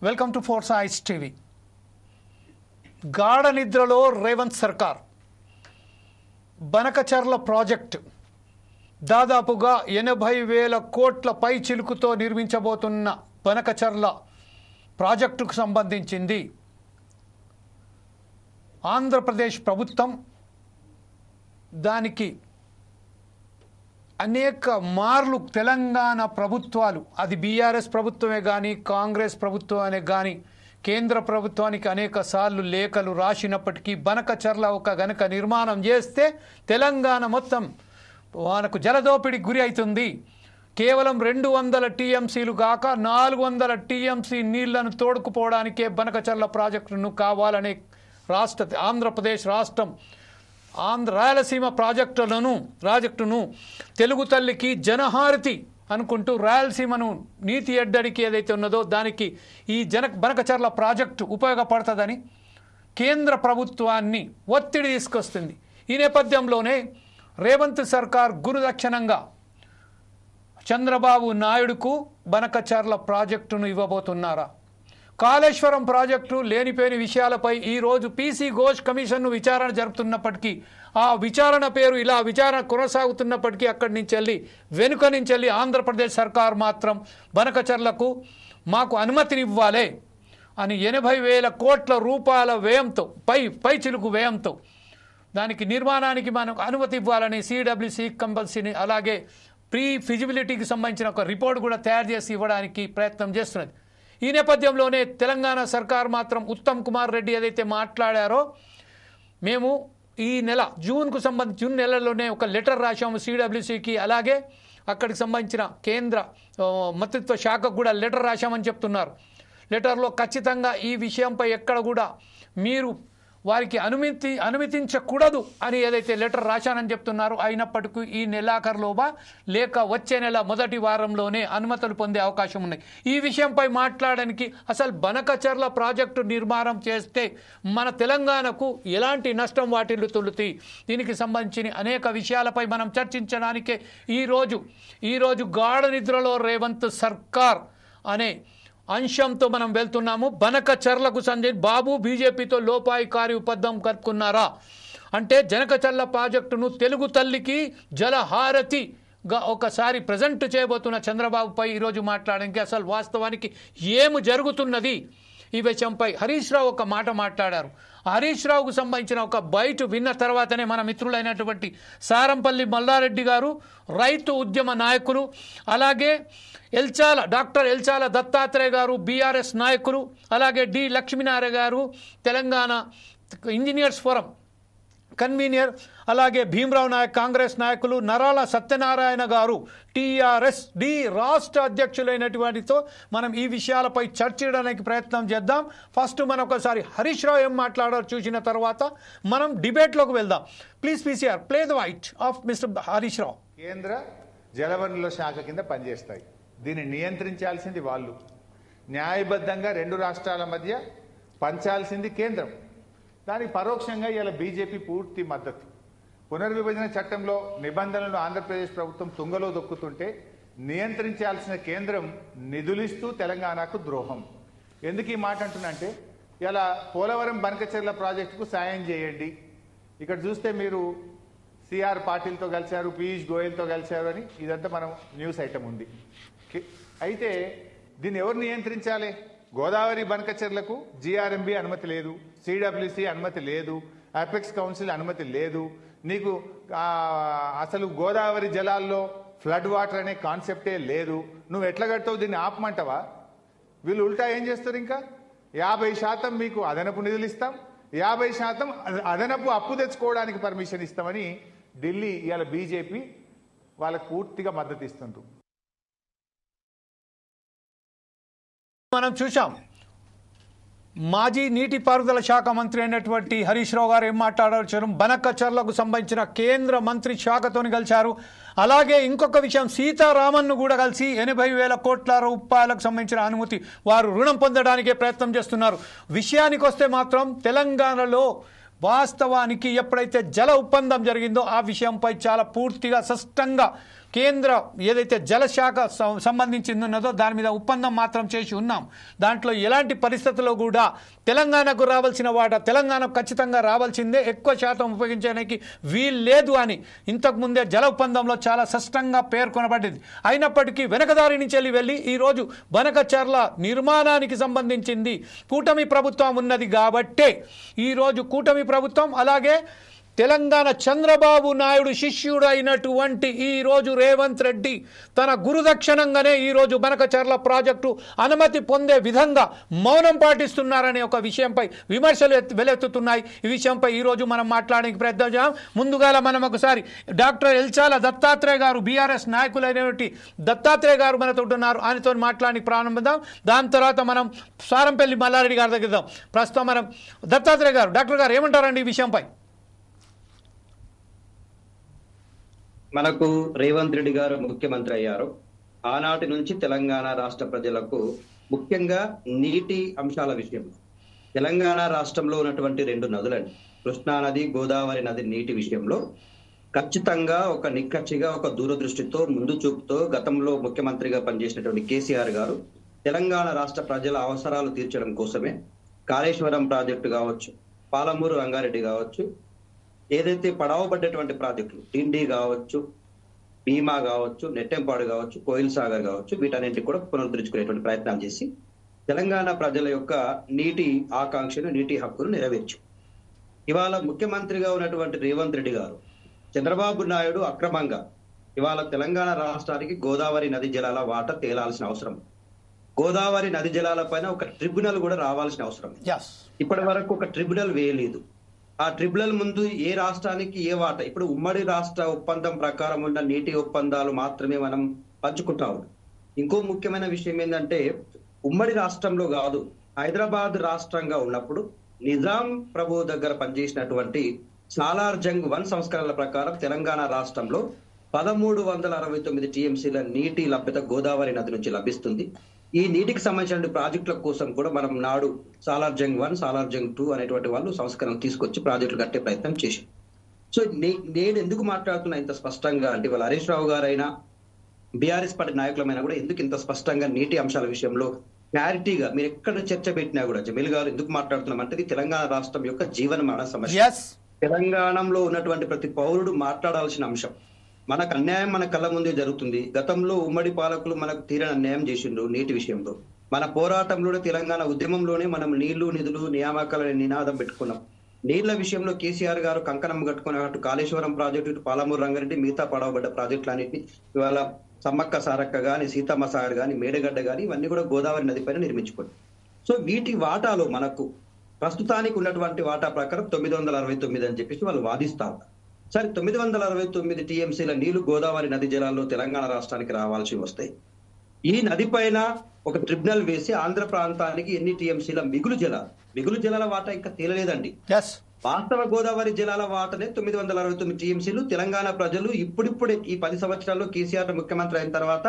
Welcome to force ice TV. గాఢ నిద్రలో రేవంత్ సర్కార్. బనకచర్ల ప్రాజెక్టు దాదాపుగా 80,000 కోట్ల పై చిలుకుతో నిర్మించబోతున్న బనకచర్ల ప్రాజెక్టుకు సంబంధించింది ఆంధ్రప్రదేశ్ ప్రభుత్వం దానికి అనేక మార్లు తెలంగాణ ప్రభుత్వాలు, అది బీఆర్ఎస్ ప్రభుత్వమే కానీ కాంగ్రెస్ ప్రభుత్వమే కానీ కేంద్ర ప్రభుత్వానికి అనేక సార్లు లేఖలు రాసినప్పటికీ బనకచర్ల ఒక గనుక నిర్మాణం చేస్తే తెలంగాణ మొత్తం మనకు జలదోపిడికి గురి అవుతుంది. కేవలం 200 టీఎంసీలు కాక 400 టీఎంసీ నీళ్లను తోడుకుపోవడానికే బనకచర్ల ప్రాజెక్టును కావాలనే ఆంధ్రప్రదేశ్ రాష్ట్రం రాయలసీమ ప్రాజెక్టును తెలుగు తల్లికి జనహారతి అనుకుంటూ రాయలసీమను నీతి ఎద్దడికి ఏదైతే ఉన్నదో దానికి ఈ బనకచర్ల ప్రాజెక్టు ఉపయోగపడుతుందని కేంద్ర ప్రభుత్వాన్ని ఒత్తిడి తీసుకొస్తుంది. ఈ నేపథ్యంలోనే రేవంత్ సర్కార్ గురుదక్షిణంగా చంద్రబాబు నాయుడుకు బనకచర్ల ప్రాజెక్టును ఇవ్వబోతున్నారా? కాళేశ్వరం ప్రాజెక్టు లేనిపోయిన విషయాలపై ఈరోజు పీసీ ఘోష్ కమిషన్ను విచారణ జరుపుతున్నప్పటికీ ఆ విచారణ పేరు ఇలా విచారణ కొనసాగుతున్నప్పటికీ అక్కడి నుంచి వెనుక నుంచి ఆంధ్రప్రదేశ్ సర్కార్ మాత్రం బనకచర్లకు మాకు అనుమతినివ్వాలి అని 80,000 కోట్ల రూపాయల వ్యయంతో పై చిలుకు వ్యయంతో దానికి నిర్మాణానికి మనకు అనుమతి ఇవ్వాలని సిడబ్ల్యూసి కంపల్సరీ అలాగే ప్రీ ఫిజిబిలిటీకి సంబంధించిన ఒక రిపోర్ట్ కూడా తయారు చేసి ఇవ్వడానికి ప్రయత్నం చేస్తున్నది. ఈ నేపథ్యంలోనే తెలంగాణ సర్కార్ మాత్రం ఉత్తమ్ కుమార్ రెడ్డి ఏదైతే మాట్లాడారో మేము ఈ నెల జూన్ నెలలోనే ఒక లెటర్ రాశాము సిడబ్ల్యూసికి, అలాగే అక్కడికి సంబంధించిన కేంద్ర మంత్రిత్వ శాఖకు కూడా లెటర్ రాశామని చెప్తున్నారు. లెటర్లో ఖచ్చితంగా ఈ విషయంపై ఎక్కడ కూడా మీరు వారికి అనుమతించకూడదు అని ఏదైతే లెటర్ రాశానని చెప్తున్నారు. అయినప్పటికీ ఈ నెలాఖరులోబా లేక వచ్చే నెల మొదటి వారంలోనే అనుమతులు పొందే అవకాశం ఉన్నాయి. ఈ విషయంపై మాట్లాడడానికి అసలు బనకచర్ల ప్రాజెక్టు నిర్మాణం చేస్తే మన తెలంగాణకు ఎలాంటి నష్టం వాటిల్లుతుంది, దీనికి సంబంధించిన అనేక విషయాలపై మనం చర్చించడానికే ఈరోజు గాఢ నిద్రలో రేవంత్ సర్కార్ అనే అంశంతో మనం వెళ్తున్నాము. బనకచర్లకు సంబంధించి బాబు బీజేపీతో లోపాయికారి ఒప్పందం కలుపుకున్నారా అంటే బనకచర్ల ప్రాజెక్టును తెలుగు తల్లికి జలహారతిగా ఒకసారి ప్రజెంట్ చేయబోతున్న చంద్రబాబుపై ఈరోజు మాట్లాడడానికి అసలు వాస్తవానికి ఏమి జరుగుతున్నది ఈ విషయంపై హరీష్ రావు ఒక మాట మాట్లాడారు. హరీష్ రావుకు సంబంధించిన ఒక బయట విన్న తర్వాతనే మన మిత్రులైనటువంటి సారంపల్లి మల్లారెడ్డి గారు, రైతు ఉద్యమ నాయకులు, అలాగే డాక్టర్ ఎల్చాల దత్తాత్రేయ గారు బీఆర్ఎస్ నాయకులు, అలాగే డి లక్ష్మీనారాయణ గారు తెలంగాణ ఇంజనీర్స్ ఫోరం కన్వీనర్, అలాగే భీమరావు నాయక్ కాంగ్రెస్ నాయకులు, నరాల సత్యనారాయణ గారు టీఆర్ఎస్ రాష్ట్ర అధ్యక్షులైనటువంటితో మనం ఈ విషయాలపై చర్చించడానికి ప్రయత్నం చేద్దాం. ఫస్ట్ మనం ఒకసారి హరీష్ రావు ఏం మాట్లాడారో చూసిన తర్వాత మనం డిబేట్లోకి వెళ్దాం. Please PCR play the bite of mister Harish Rao. కేంద్ర జలవనరుల శాఖ కింద పనిచేస్తాయి. దీన్ని నియంత్రించాల్సింది వాళ్ళు, న్యాయబద్ధంగా 2 రాష్ట్రాల మధ్య పంచాల్సింది కేంద్రం. దానికి పరోక్షంగా ఇలా బీజేపీ పూర్తి మద్దతు. పునర్విభజన చట్టంలో నిబంధనలను ఆంధ్రప్రదేశ్ ప్రభుత్వం తుంగలో దొక్కుతుంటే నియంత్రించాల్సిన కేంద్రం నిధులిస్తూ తెలంగాణకు ద్రోహం. ఎందుకు ఈ మాట అంటున్నంటే ఇలా పోలవరం బనకచర్ల ప్రాజెక్టుకు సాయం చేయండి, ఇక్కడ చూస్తే మీరు సిఆర్ పాటిల్తో కలిశారు, పీయూష్ గోయల్తో కలిశారు అని ఇదంతా మనం న్యూస్ ఐటమ్ ఉంది. అయితే దీన్ని ఎవరు నియంత్రించాలి? గోదావరి బనకచర్లకు జీఆర్ఎంబీ అనుమతి లేదు, సిడబ్ల్యూసి అనుమతి లేదు, అపెక్స్ కౌన్సిల్ అనుమతి లేదు. నీకు అసలు గోదావరి జలాల్లో ఫ్లడ్ వాటర్ అనే కాన్సెప్టే లేదు. నువ్వు ఎట్లా కడతావు? దీన్ని ఆపమంటావా? వీళ్ళు ఉల్టా ఏం చేస్తారు, ఇంకా 50% మీకు అదనపు నిధులు ఇస్తాం, 50% అదనపు అప్పు తెచ్చుకోవడానికి పర్మిషన్ ఇస్తామని ఢిల్లీ ఇవాళ బీజేపీ వాళ్ళకు పూర్తిగా మద్దతు ఇస్తుండ్రు. మనం చూసాం మాజీ నీటిపారుదల శాఖ మంత్రి అయినటువంటి హరీష్ రావు గారు ఏం మాట్లాడారు, బనకచర్లకు సంబంధించిన కేంద్ర మంత్రి శాఖతో కలిశారు. అలాగే ఇంకొక విషయం, సీతారామన్ను కూడా కలిసి 80,000 కోట్ల రూపాయలకు సంబంధించిన అనుమతి వారు రుణం పొందడానికే ప్రయత్నం చేస్తున్నారు. విషయానికి వస్తే మాత్రం తెలంగాణలో వాస్తవానికి ఎప్పుడైతే జల ఒప్పందం జరిగిందో ఆ విషయంపై చాలా పూర్తిగా స్పష్టంగా కేంద్ర ఏదైతే జలశాఖ సంబంధించింది ఉన్నదో దాని మీద ఒప్పందం మాత్రం చేసి ఉన్నాం. దాంట్లో ఎలాంటి పరిస్థితుల్లో కూడా తెలంగాణకు రావాల్సిన వాటా తెలంగాణకు ఖచ్చితంగా రావాల్సిందే, ఎక్కువ శాతం ఉపయోగించడానికి వీలు లేదు అని ఇంతకుముందే జల ఒప్పందంలో చాలా స్పష్టంగా పేర్కొనబడింది. అయినప్పటికీ వెనకదారి నుంచి వెళ్ళి ఈరోజు బనకచర్ల నిర్మాణానికి సంబంధించింది కూటమి ప్రభుత్వం ఉన్నది కాబట్టే ఈరోజు కూటమి ప్రభుత్వం అలాగే తెలంగాణ చంద్రబాబు నాయుడు శిష్యుడు అయినటువంటి ఈరోజు రేవంత్ రెడ్డి తన గురుదక్షిణంగానే ఈరోజు బనకచర్ల ప్రాజెక్టు అనుమతి పొందే విధంగా మౌనం పాటిస్తున్నారనే ఒక విషయంపై విమర్శలు వెలెత్తుతున్నాయి. ఈ విషయంపై ఈరోజు మనం మాట్లాడడానికి ప్రయత్నం చేద్దాం. ముందుగా మనం ఒకసారి డాక్టర్ ఎల్చాల దత్తాత్రేయ గారు బీఆర్ఎస్ నాయకులైనటువంటి దత్తాత్రేయ గారు మనతో ఉన్నారు, ఆయనతో మాట్లాడడానికి ప్రారంభిద్దాం. దాని తర్వాత మనం సారంపల్లి మల్లారెడ్డి గారి దగ్గర ప్రస్తుతం మనం దత్తాత్రేయ గారు డాక్టర్ గారు ఏమంటారండి ఈ విషయంపై? మనకు రేవంత్ రెడ్డి గారు ముఖ్యమంత్రి అయ్యారు. ఆనాటి నుంచి తెలంగాణ రాష్ట్ర ప్రజలకు ముఖ్యంగా నీటి అంశాల విషయంలో తెలంగాణ రాష్ట్రంలో ఉన్నటువంటి 2 నదులండి, కృష్ణా నది, గోదావరి నది నీటి విషయంలో ఖచ్చితంగా ఒక నిక్కచ్చిగా ఒక దూరదృష్టితో ముందు చూపుతో గతంలో ముఖ్యమంత్రిగా పనిచేసినటువంటి కేసీఆర్ గారు తెలంగాణ రాష్ట్ర ప్రజల అవసరాలు తీర్చడం కోసమే కాళేశ్వరం ప్రాజెక్టు కావచ్చు, పాలమూరు రంగారెడ్డి కావచ్చు, ఏదైతే పడవబడ్డటువంటి ప్రాజెక్టులు డిండి కావచ్చు, భీమా కావచ్చు, నెట్టెంపాడు కావచ్చు, కోయిల్ సాగర్ కావచ్చు, వీటన్నింటినీ కూడా పునరుద్ధరించుకునేటువంటి ప్రయత్నాలు చేసి తెలంగాణ ప్రజల యొక్క నీటి ఆకాంక్షను, నీటి హక్కును నెరవేర్చు. ఇవాళ ముఖ్యమంత్రిగా ఉన్నటువంటి రేవంత్ రెడ్డి గారు చంద్రబాబు నాయుడు అక్రమంగా ఇవాళ తెలంగాణ రాష్ట్రానికి గోదావరి నది జలాల వాటా తేలాల్సిన అవసరం, గోదావరి నది జలాల పైన ఒక ట్రిబ్యునల్ కూడా రావాల్సిన అవసరం. ఇప్పటి వరకు ఒక ట్రిబ్యునల్ వేయలేదు. ఆ ట్రిబ్యునల్ ముందు ఏ రాష్ట్రానికి ఏ వాటా, ఇప్పుడు ఉమ్మడి రాష్ట్ర ఒప్పందం ప్రకారం ఉన్న నీటి ఒప్పందాలు మాత్రమే మనం పంచుకుంటాము. ఇంకో ముఖ్యమైన విషయం ఏంటంటే ఉమ్మడి రాష్ట్రంలో కాదు, హైదరాబాద్ రాష్ట్రంగా ఉన్నప్పుడు నిజాం ప్రభు దగ్గర పనిచేసినటువంటి సాలార్ జంగ్ 1 సంస్కరణల ప్రకారం తెలంగాణ రాష్ట్రంలో 1369 టీఎంసీల నీటి లభ్యత గోదావరి నది నుంచి లభిస్తుంది. ఈ నీటికి సంబంధించిన ప్రాజెక్టుల కోసం కూడా మనం నాడు సాలార్ జంగ్ 1, సాలార్ జంగ్ 2 అనేటువంటి వాళ్ళు సంస్కరణలు తీసుకొచ్చి ప్రాజెక్టులు కట్టే ప్రయత్నం చేశాం. సో నేను ఎందుకు మాట్లాడుతున్నా ఇంత స్పష్టంగా అంటే వాళ్ళ హరీష్ రావు గారైనా బీఆర్ఎస్ పార్టీ నాయకులమైనా కూడా ఎందుకు ఇంత స్పష్టంగా నీటి అంశాల విషయంలో క్లారిటీగా మీరు ఎక్కడ చర్చ పెట్టినా కూడా జమీల్ గారు ఎందుకు మాట్లాడుతున్నాం అంటే ఇది తెలంగాణ రాష్ట్రం యొక్క జీవనమాన సమస్య. తెలంగాణలో ఉన్నటువంటి ప్రతి పౌరుడు మాట్లాడాల్సిన అంశం. మనకు అన్యాయం మన కళ్ళ ముందే జరుగుతుంది. గతంలో ఉమ్మడి పాలకులు మనకు తీరని అన్యాయం చేసిండ్రు నీటి విషయంలో. మన పోరాటంలోనే తెలంగాణ ఉద్యమంలోనే మనం నీళ్లు, నిధులు, నియామకాల నినాదం పెట్టుకున్నాం. నీళ్ల విషయంలో కేసీఆర్ గారు కంకణం కట్టుకున్నట్టు కాళేశ్వరం ప్రాజెక్టు, ఇటు పాలమూరు రంగారెడ్డి, మిగతా పడవబడ్డ ప్రాజెక్టులన్నింటినీ ఇవాళ సమ్మక్క సారక్క గాని, సీతమ్మ సాగర్ గాని, మేడగడ్డ గాని ఇవన్నీ కూడా గోదావరి నది పైన నిర్మించుకోండి. సో వీటి వాటాలో మనకు ప్రస్తుతానికి ఉన్నటువంటి వాటా ప్రకారం 969 అని చెప్పేసి వాళ్ళు వాదిస్తారు. సరే 969 టీఎంసీల నీళ్లు గోదావరి నది జలాల్లో తెలంగాణ రాష్ట్రానికి రావాల్సి వస్తాయి. ఈ నది పైన ఒక ట్రిబ్యునల్ వేసి ఆంధ్ర ప్రాంతానికి ఎన్ని టీఎంసీల మిగులు జలాల వాటా ఇంకా తేలలేదండి. వాస్తవ గోదావరి జలాల వాటనే 969 టీఎంసీలు తెలంగాణ ప్రజలు ఇప్పుడిప్పుడే ఈ 10 సంవత్సరాల్లో కేసీఆర్ ముఖ్యమంత్రి అయిన తర్వాత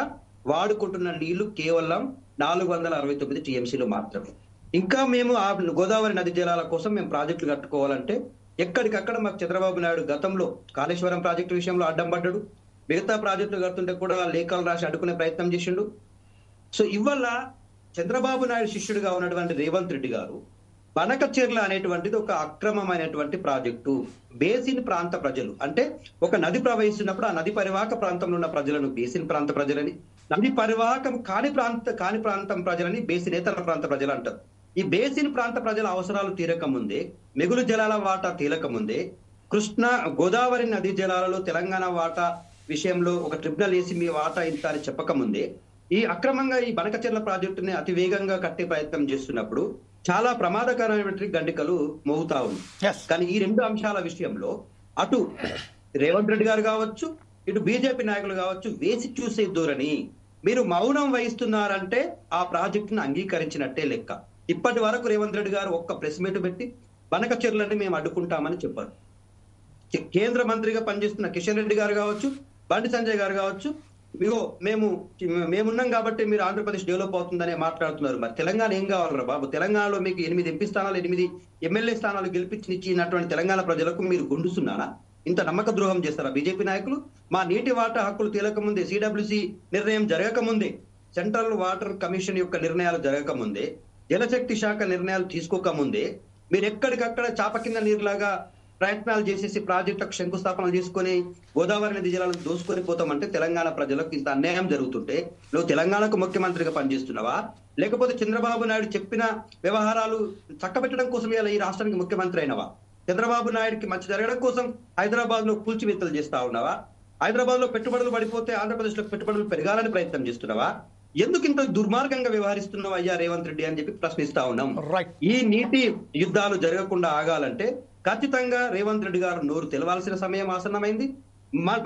వాడుకుంటున్న నీళ్లు కేవలం 469 టీఎంసీలు మాత్రమే. ఇంకా మేము ఆ గోదావరి నది జలాల కోసం మేము ప్రాజెక్టులు కట్టుకోవాలంటే ఎక్కడికక్కడ మాకు చంద్రబాబు నాయుడు గతంలో కాళేశ్వరం ప్రాజెక్టు విషయంలో అడ్డం పడ్డాడు. మిగతా ప్రాజెక్టులు కడుతుంటే కూడా లేఖలు రాసి అడ్డుకునే ప్రయత్నం చేసిండు. సో ఇవాళ చంద్రబాబు నాయుడు శిష్యుడిగా ఉన్నటువంటి రేవంత్ రెడ్డి గారు బనకచెర్ల అనేటువంటిది ఒక అక్రమమైనటువంటి ప్రాజెక్టు. బేసిన్ ప్రాంత ప్రజలు అంటే ఒక నది ప్రవహిస్తున్నప్పుడు ఆ నది పరివాహక ప్రాంతంలో ఉన్న ప్రజలను బేసిన్ ప్రాంత ప్రజలని, నది పరివాహకం కాని ప్రాంతం ప్రజలని బేసినేతర ప్రాంత ప్రజలు అంటారు. ఈ బేసిన్ ప్రాంత ప్రజల అవసరాలు తీరకముందే, మిగులు జలాల వాటా తీరకముందే, కృష్ణా గోదావరి నది జలాలలో తెలంగాణ వాటా విషయంలో ఒక ట్రిబ్యునల్ వేసి మీ వాటా ఇంత అని చెప్పకముందే ఈ అక్రమంగా ఈ బనకచెర్ల ప్రాజెక్టుని అతి వేగంగా కట్టే ప్రయత్నం చేస్తున్నప్పుడు చాలా ప్రమాదకరమైనటువంటి గండికలు మోగుతా ఉంది. కానీ ఈ 2 అంశాల విషయంలో అటు రేవంత్ రెడ్డి గారు కావచ్చు, ఇటు బీజేపీ నాయకులు కావచ్చు వేసి చూసే ధోరణి. మీరు మౌనం వహిస్తున్నారంటే ఆ ప్రాజెక్టును అంగీకరించినట్టే లెక్క. ఇప్పటి వరకు రేవంత్ రెడ్డి గారు ఒక్క ప్రెస్ మీట్ పెట్టి బనకచెర్లని మేము అడ్డుకుంటామని చెప్పారు. కేంద్ర మంత్రిగా పనిచేస్తున్న కిషన్ రెడ్డి గారు కావచ్చు, బండి సంజయ్ గారు కావచ్చు, ఇగో మేమున్నాం కాబట్టి మీరు ఆంధ్రప్రదేశ్ డెవలప్ అవుతుందనే మాట్లాడుతున్నారు. మరి తెలంగాణ ఏం కావాలరా బాబు? తెలంగాణలో మీకు 8 ఎంపీ స్థానాలు, 8 ఎమ్మెల్యే స్థానాలు గెలిపించినటువంటి తెలంగాణ ప్రజలకు మీరు గుండుస్తున్నారా? ఇంత నమ్మక ద్రోహం చేస్తారా బీజేపీ నాయకులు? మా నీటి వాటా హక్కులు తేలకముందే, సిడబ్ల్యూసి నిర్ణయం జరగకముందే, సెంట్రల్ వాటర్ కమిషన్ యొక్క నిర్ణయాలు జరగకముందే, జలశక్తి శాఖ నిర్ణయాలు తీసుకోకముందే మీరు ఎక్కడికక్కడ చాప కింద నీరులాగా ప్రయత్నాలు చేసేసి ప్రాజెక్టులకు శంకుస్థాపనలు చేసుకొని గోదావరి నది జలాలను దోసుకొని పోతామంటే తెలంగాణ ప్రజలకు ఇంత అన్యాయం జరుగుతుంటే నువ్వు తెలంగాణకు ముఖ్యమంత్రిగా పనిచేస్తున్నావా, లేకపోతే చంద్రబాబు నాయుడు చెప్పిన వ్యవహారాలు చక్కబెట్టడం కోసం ఇలా ఈ రాష్ట్రానికి ముఖ్యమంత్రి అయినవా? చంద్రబాబు నాయుడుకి మంచి జరగడం కోసం హైదరాబాద్ లో కూల్చివేతలు చేస్తా ఉన్నావా? హైదరాబాద్ లో పెట్టుబడులు పడిపోతే ఆంధ్రప్రదేశ్ లో పెట్టుబడులు పెరగాలని ప్రయత్నం చేస్తున్నావా? ఎందుకు ఇంత దుర్మార్గంగా వ్యవహరిస్తున్నావు అయ్యా రేవంత్ రెడ్డి అని చెప్పి ప్రశ్నిస్తా ఉన్నాం. ఈ నీటి యుద్ధాలు జరగకుండా ఆగాలంటే ఖచ్చితంగా రేవంత్ రెడ్డి గారు నోరు తెలవాల్సిన సమయం ఆసన్నమైంది.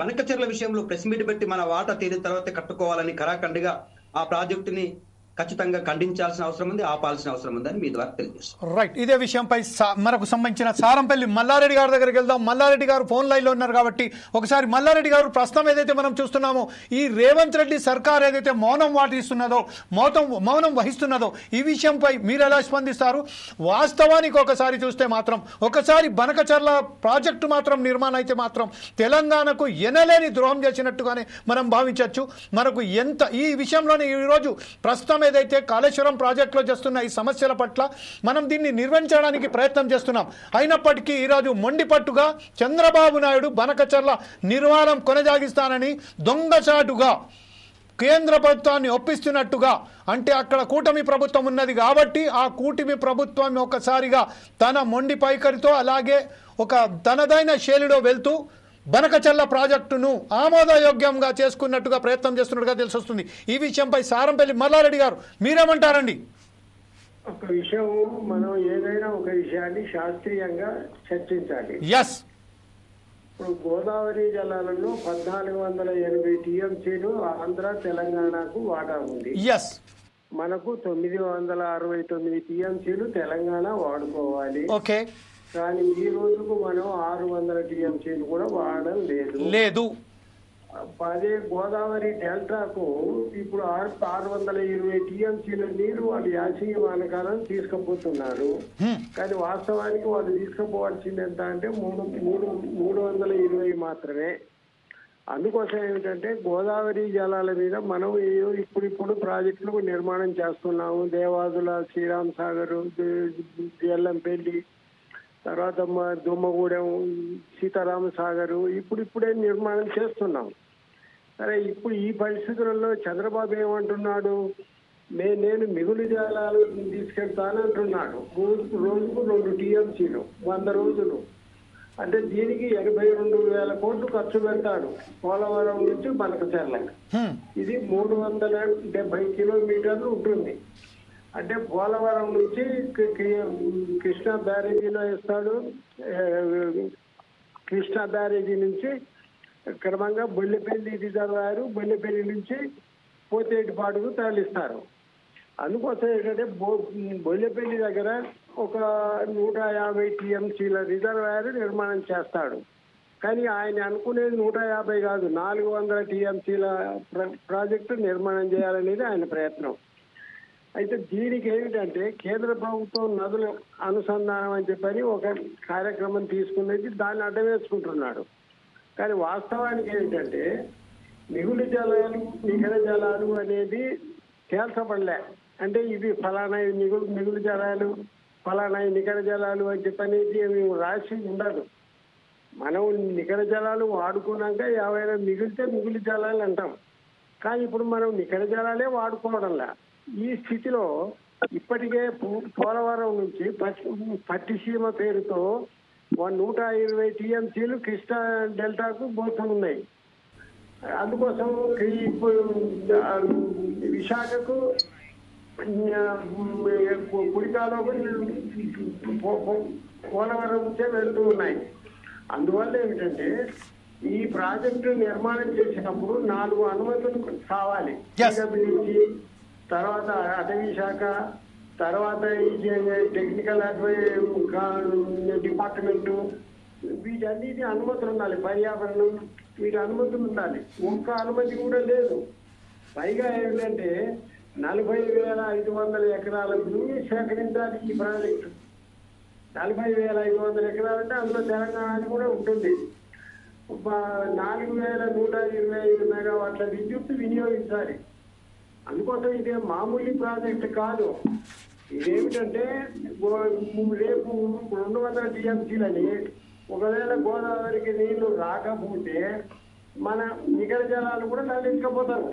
బనకచెర్ల విషయంలో ప్రెస్ మీట్ పెట్టి మన వాటా తీరిన తర్వాతే కట్టుకోవాలని కరాఖండిగా ఆ ప్రాజెక్టుని ఖచ్చితంగా ఖండించాల్సిన అవసరం ఉంది, ఆపాల్సిన అవసరం ఉందని మీ ద్వారా తెలియజేస్తాం. రైట్, ఇదే విషయంపై మనకు సంబంధించిన సారంపల్లి మల్లారెడ్డి గారి దగ్గరికి వెళ్దాం. మల్లారెడ్డి గారు ఫోన్ లైన్లో ఉన్నారు కాబట్టి ఒకసారి మల్లారెడ్డి గారు, ప్రస్తుతం ఏదైతే మనం చూస్తున్నామో ఈ రేవంత్ రెడ్డి సర్కార్ ఏదైతే మౌనం వహిస్తున్నదో ఈ విషయంపై మీరు ఎలా స్పందిస్తారు? వాస్తవానికి ఒకసారి చూస్తే మాత్రం, ఒకసారి బనకచర్ల ప్రాజెక్టు మాత్రం నిర్మాణం అయితే మాత్రం తెలంగాణకు ఎనలేని ద్రోహం చేసినట్టుగానే మనం భావించవచ్చు. మనకు ఈ విషయంలోనే ఈరోజు ప్రస్తుతం ఏదైతే కాళేశ్వరం ప్రాజెక్టులో చేస్తున్న ఈ సమస్యల పట్ల మనం దీన్ని నిర్వహించడానికి ప్రయత్నం చేస్తున్నాం. అయినప్పటికీ ఈరోజు మొండిపట్టుగా చంద్రబాబు నాయుడు బనకచర్ల నిర్మాణం కొనసాగిస్తానని దొంగచాటుగా కేంద్ర ప్రభుత్వాన్ని ఒప్పిస్తున్నట్టుగా, అంటే అక్కడ కూటమి ప్రభుత్వం ఉన్నది కాబట్టి ఆ కూటమి ప్రభుత్వం ఒకసారిగా తన మొండి పైకరితో అలాగే ఒక తనదైన శైలిలో వెళ్తూ బనకచర్ల ప్రాజెక్టును ఆమోదయోగ్యంగా చేసుకున్నట్టుగా ప్రయత్నం చేస్తున్నట్టుగా తెలిసి వస్తుంది. ఈ విషయంపై సారంపల్లి మల్లారెడ్డి గారు మీరేమంటారండి? ఒక విషయం, మనం ఏదైనా ఒక విషయాన్ని శాస్త్రీయంగా చర్చించాలి. ఎస్, ఇప్పుడు గోదావరి జలాలలో 1480 టీఎంసీలు ఆంధ్ర తెలంగాణకు వాటా ఉంది. ఎస్, మనకు 969 టీఎంసీలు తెలంగాణ వాడుకోవాలి. ఓకే, కానీ ఈ రోజుకు మనం 600 టీఎంసీలు కూడా వాడడం లేదు. అదే గోదావరి డెల్టాకు ఇప్పుడు 620 టీఎంసీల నీరు వాళ్ళు యాసంగి వానకాలం తీసుకుపోతున్నారు. కానీ వాస్తవానికి వాళ్ళు తీసుకుపోవాల్సింది ఎంత అంటే 320 మాత్రమే. అందుకోసం ఏమిటంటే గోదావరి జలాల మీద మనం ఇప్పుడు ప్రాజెక్టులు నిర్మాణం చేస్తున్నాము. దేవాదుల, శ్రీరామ్ సాగర్, ఎల్లంపల్లి, తర్వాత దుమ్మగూడెం, సీతారామ సాగర్ ఇప్పుడే నిర్మాణం చేస్తున్నాం. సరే, ఇప్పుడు ఈ పరిస్థితులలో చంద్రబాబు ఏమంటున్నాడు? నేను మిగులు జలాలు తీసుకెళ్తానంటున్నాడు. రోజుకు 2 టీఎంసీలు 100 రోజులు అంటే దీనికి 82,000 కోట్లు ఖర్చు పెడతాడు పోలవరం నుంచి బనకచెర్లకు. ఇది 370 కిలోమీటర్లు ఉంటుంది. అంటే పోలవరం నుంచి కృష్ణా బ్యారేజీలో ఇస్తాడు. కృష్ణా బ్యారేజీ నుంచి క్రమంగా బొల్లెపల్లి రిజర్వాయర్, బొల్లెపల్లి నుంచి పోతేటిపాటుకు తరలిస్తారు. అందుకోసం ఏంటంటే బొల్లెపల్లి దగ్గర ఒక 150 టీఎంసీల రిజర్వాయర్ నిర్మాణం చేస్తాడు. కానీ ఆయన అనుకునేది 150 కాదు, 400 టీఎంసీల ప్రాజెక్టు నిర్మాణం చేయాలనేది ఆయన ప్రయత్నం. అయితే దీనికి ఏమిటంటే కేంద్ర ప్రభుత్వం నదుల అనుసంధానం అని చెప్పని ఒక కార్యక్రమం తీసుకునేది, దాన్ని అడ్డవేసుకుంటున్నాడు. కానీ వాస్తవానికి ఏంటంటే మిగులు జలాలు, నికర జలాలు అనేది తేల్చబడలే. అంటే ఇవి ఫలానా మిగులు జలాలు, ఫలానా నికర జలాలు అని చెప్పనేది రాసి ఉండదు. మనం నికర జలాలు వాడుకున్నాక ఏవైనా మిగిలితే మిగులు జలాలు అంటాం. కానీ ఇప్పుడు మనం నికర జలాలే వాడుకోవడంలా. ఈ స్థితిలో ఇప్పటికే పోలవరం నుంచి పట్టిసీమ పేరుతో 120 టీఎంసీలు కృష్ణా డెల్టాకు పోతున్నాయి. అందుకోసం విశాఖకు కుడికాలో పోలవరం నుంచే వెళ్తూ ఉన్నాయి. అందువల్ల ఏమిటంటే ఈ ప్రాజెక్టు నిర్మాణం చేసినప్పుడు 4 అనుమతులు కావాలి. తర్వాత అటవీ శాఖ, తర్వాత టెక్నికల్ డిపార్ట్మెంటు, వీటన్నిటి అనుమతులు ఉండాలి. పర్యావరణం, వీటి అనుమతులు ఉండాలి. ఒక్క అనుమతి కూడా లేదు. పైగా ఏమిటంటే 40,500 ఎకరాల భూమి సేకరించాలి ఈ ప్రాజెక్టు. 40,500 ఎకరాలంటే అందులో తెలంగాణ కూడా ఉంటుంది. 4125 మెగావాట్ల విద్యుత్ వినియోగించాలి. అందుకోసం ఇదే మామూలు ప్రాజెక్ట్ కాదు. ఇదేమిటంటే రేపు 200 టీఎంసీలని ఒకవేళ గోదావరికి నీళ్లు రాకపోతే మన నికర జలాలు కూడా తరలించకపోతారు.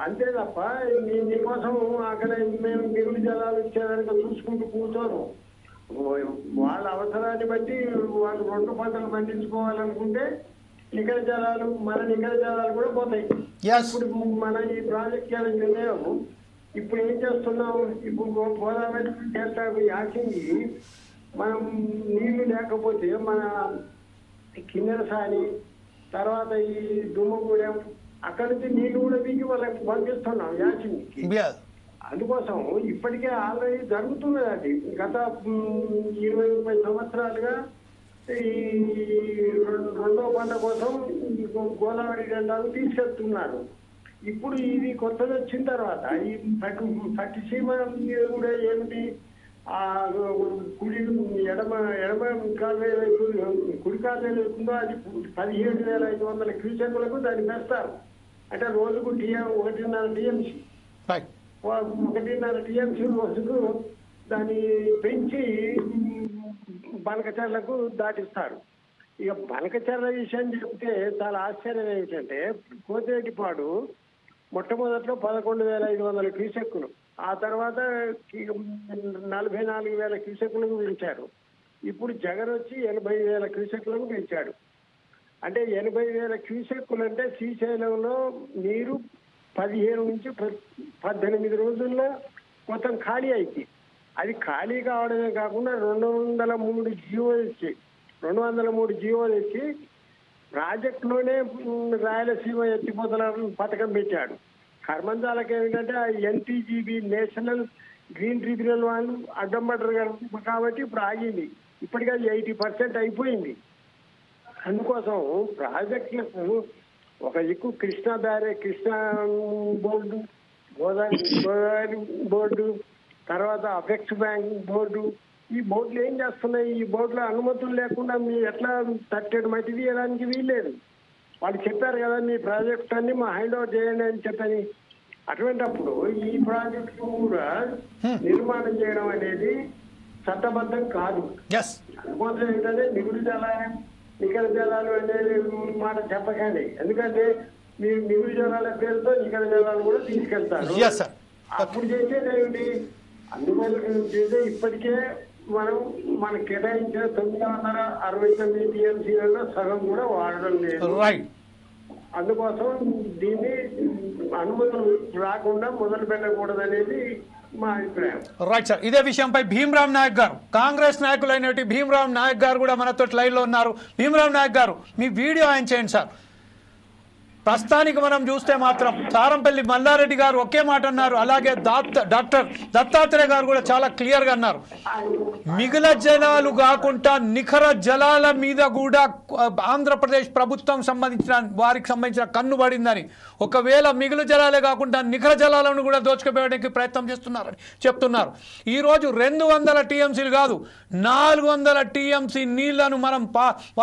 అంతే తప్ప నీకోసం అక్కడ మేము మిగులు జలాలు ఇచ్చేదానికి చూసుకుంటూ కూర్చోను. వాళ్ళ అవసరాన్ని బట్టి వాళ్ళు 2 పంటలు పండించుకోవాలనుకుంటే నికర జలాలు మన నికర జలాలు కూడా పోతాయి. ఇప్పుడు మన ఈ ప్రాజెక్ట్ నిర్ణయం ఇప్పుడు ఏం చేస్తున్నాం, ఇప్పుడు గోదావరి డెల్టాకు యాసింగి మనం నీళ్లు లేకపోతే మన కిన్నెరసాని తర్వాత ఈ దుమ్మగూడెం అక్కడి నుంచి నీళ్లు కూడా దిగి వాళ్ళకి పంపిస్తున్నాం యాసింగికి. అందుకోసం ఇప్పటికే ఆల్రెడీ జరుగుతున్నది. అది గత 20-30 సంవత్సరాలుగా ఈ 2వ పంట కోసం గోదావరి డెల్టాకు తీసుకెళ్తున్నారు. ఇప్పుడు ఇది కొత్తది వచ్చిన తర్వాత ఈ పట్టిసీమ కూడా ఏమిటి, ఆ కుడి ఎడమ కుడి కాలువ లేకుందో అది 17,500 క్యూసెక్కులకు దాన్ని పెడతారు. అంటే రోజుకు 1.5 టీఎంసీ 1.5 టీఎంసీ రోజుకు దాన్ని పెంచి బనకచర్లకు దాటిస్తారు. ఇక బనకచర్ల విషయం చెప్తే చాలా ఆశ్చర్యం ఏమిటంటే కోతేటిపాడు మొట్టమొదట్లో 11,500 క్యూసెక్కులు, ఆ తర్వాత 44,000 క్యూసెక్కులకు పెంచారు. ఇప్పుడు జగన్ వచ్చి 80,000 క్యూసెక్కులకు పెంచాడు. అంటే 80,000 క్యూసెక్కులు అంటే శ్రీశైలంలో నీరు 15 నుంచి 18 రోజుల్లో మొత్తం ఖాళీ అయింది. అది ఖాళీ కావడమే కాకుండా 203 జీవోలు ఇచ్చి ప్రాజెక్టులోనే రాయలసీమ ఎత్తిపోతల పథకం పెట్టాడు. కర్మంజాలకు ఏమిటంటే ఎన్టీజీబీ నేషనల్ గ్రీన్ ట్రిబ్యునల్ వాళ్ళు అడ్డం పడ్డారు కాబట్టి ఇప్పుడు ఆగింది. ఇప్పటికీ 80% అయిపోయింది. అందుకోసం ప్రాజెక్టులకు ఒక దిక్కు కృష్ణా బోర్డు, గోదావరి బోర్డు, తర్వాత అపెక్స్ బ్యాంక్ బోర్డు, ఈ బోర్డులు ఏం చేస్తున్నాయి? ఈ బోర్డులో అనుమతులు లేకుండా మీరు ఎట్లా తట్టేడు మట్టి తీయడానికి వీల్లేదు. వాళ్ళు చెప్పారు కదా మీ ప్రాజెక్ట్ అన్ని మా హ్యాండ్ ఓవర్ చేయండి అని చెప్పని. అటువంటిప్పుడు ఈ ప్రాజెక్టు కూడా నిర్మాణం చేయడం అనేది చట్టబద్ధం కాదు. అందుకోసం ఏంటంటే నికర జలాలు అనేది మాట చెప్పకండి. ఎందుకంటే మీరు నిగుడు జలాల పేరుతో నికర జలాలు కూడా తీసుకెళ్తారు. అప్పుడు చేసేది ఏమిటి? అందువల్ల చేసే ఇప్పటికే మనం కేటాయించిన 969 టీఎంసీలలో సగం కూడా వాడడం లేదు. అందుకోసం దీన్ని అనుమతులు రాకుండా మొదలు పెట్టకూడదనేది మా అభిప్రాయం. Right sir. ఇదే విషయంపై భీమరామ్ నాయక్ గారు, కాంగ్రెస్ నాయకులైనటువంటి భీమరామ్ నాయక్ గారు కూడా మనతో లైవ్ లో ఉన్నారు. భీమరామ్ నాయక్ గారు, మీ వీడియో ఆన్ చేయండి సార్. ప్రస్తుతానికి మనం చూస్తే మాత్రం సారంపల్లి మల్లారెడ్డి గారు ఒకే మాట అన్నారు, అలాగే డాక్టర్ దత్తాత్రేయ గారు కూడా చాలా క్లియర్ గా అన్నారు. మిగుల జలాలు కాకుండా నిఖర జలాల మీద కూడా ఆంధ్రప్రదేశ్ ప్రభుత్వం వారికి సంబంధించిన కన్ను పడిందని, ఒకవేళ మిగులు జలాలే కాకుండా నిఖర జలాలను కూడా దోచుకుపోయడానికి ప్రయత్నం చేస్తున్నారని చెప్తున్నారు. ఈరోజు 200 టీఎంసీలు కాదు 400 టీఎంసీ నీళ్లను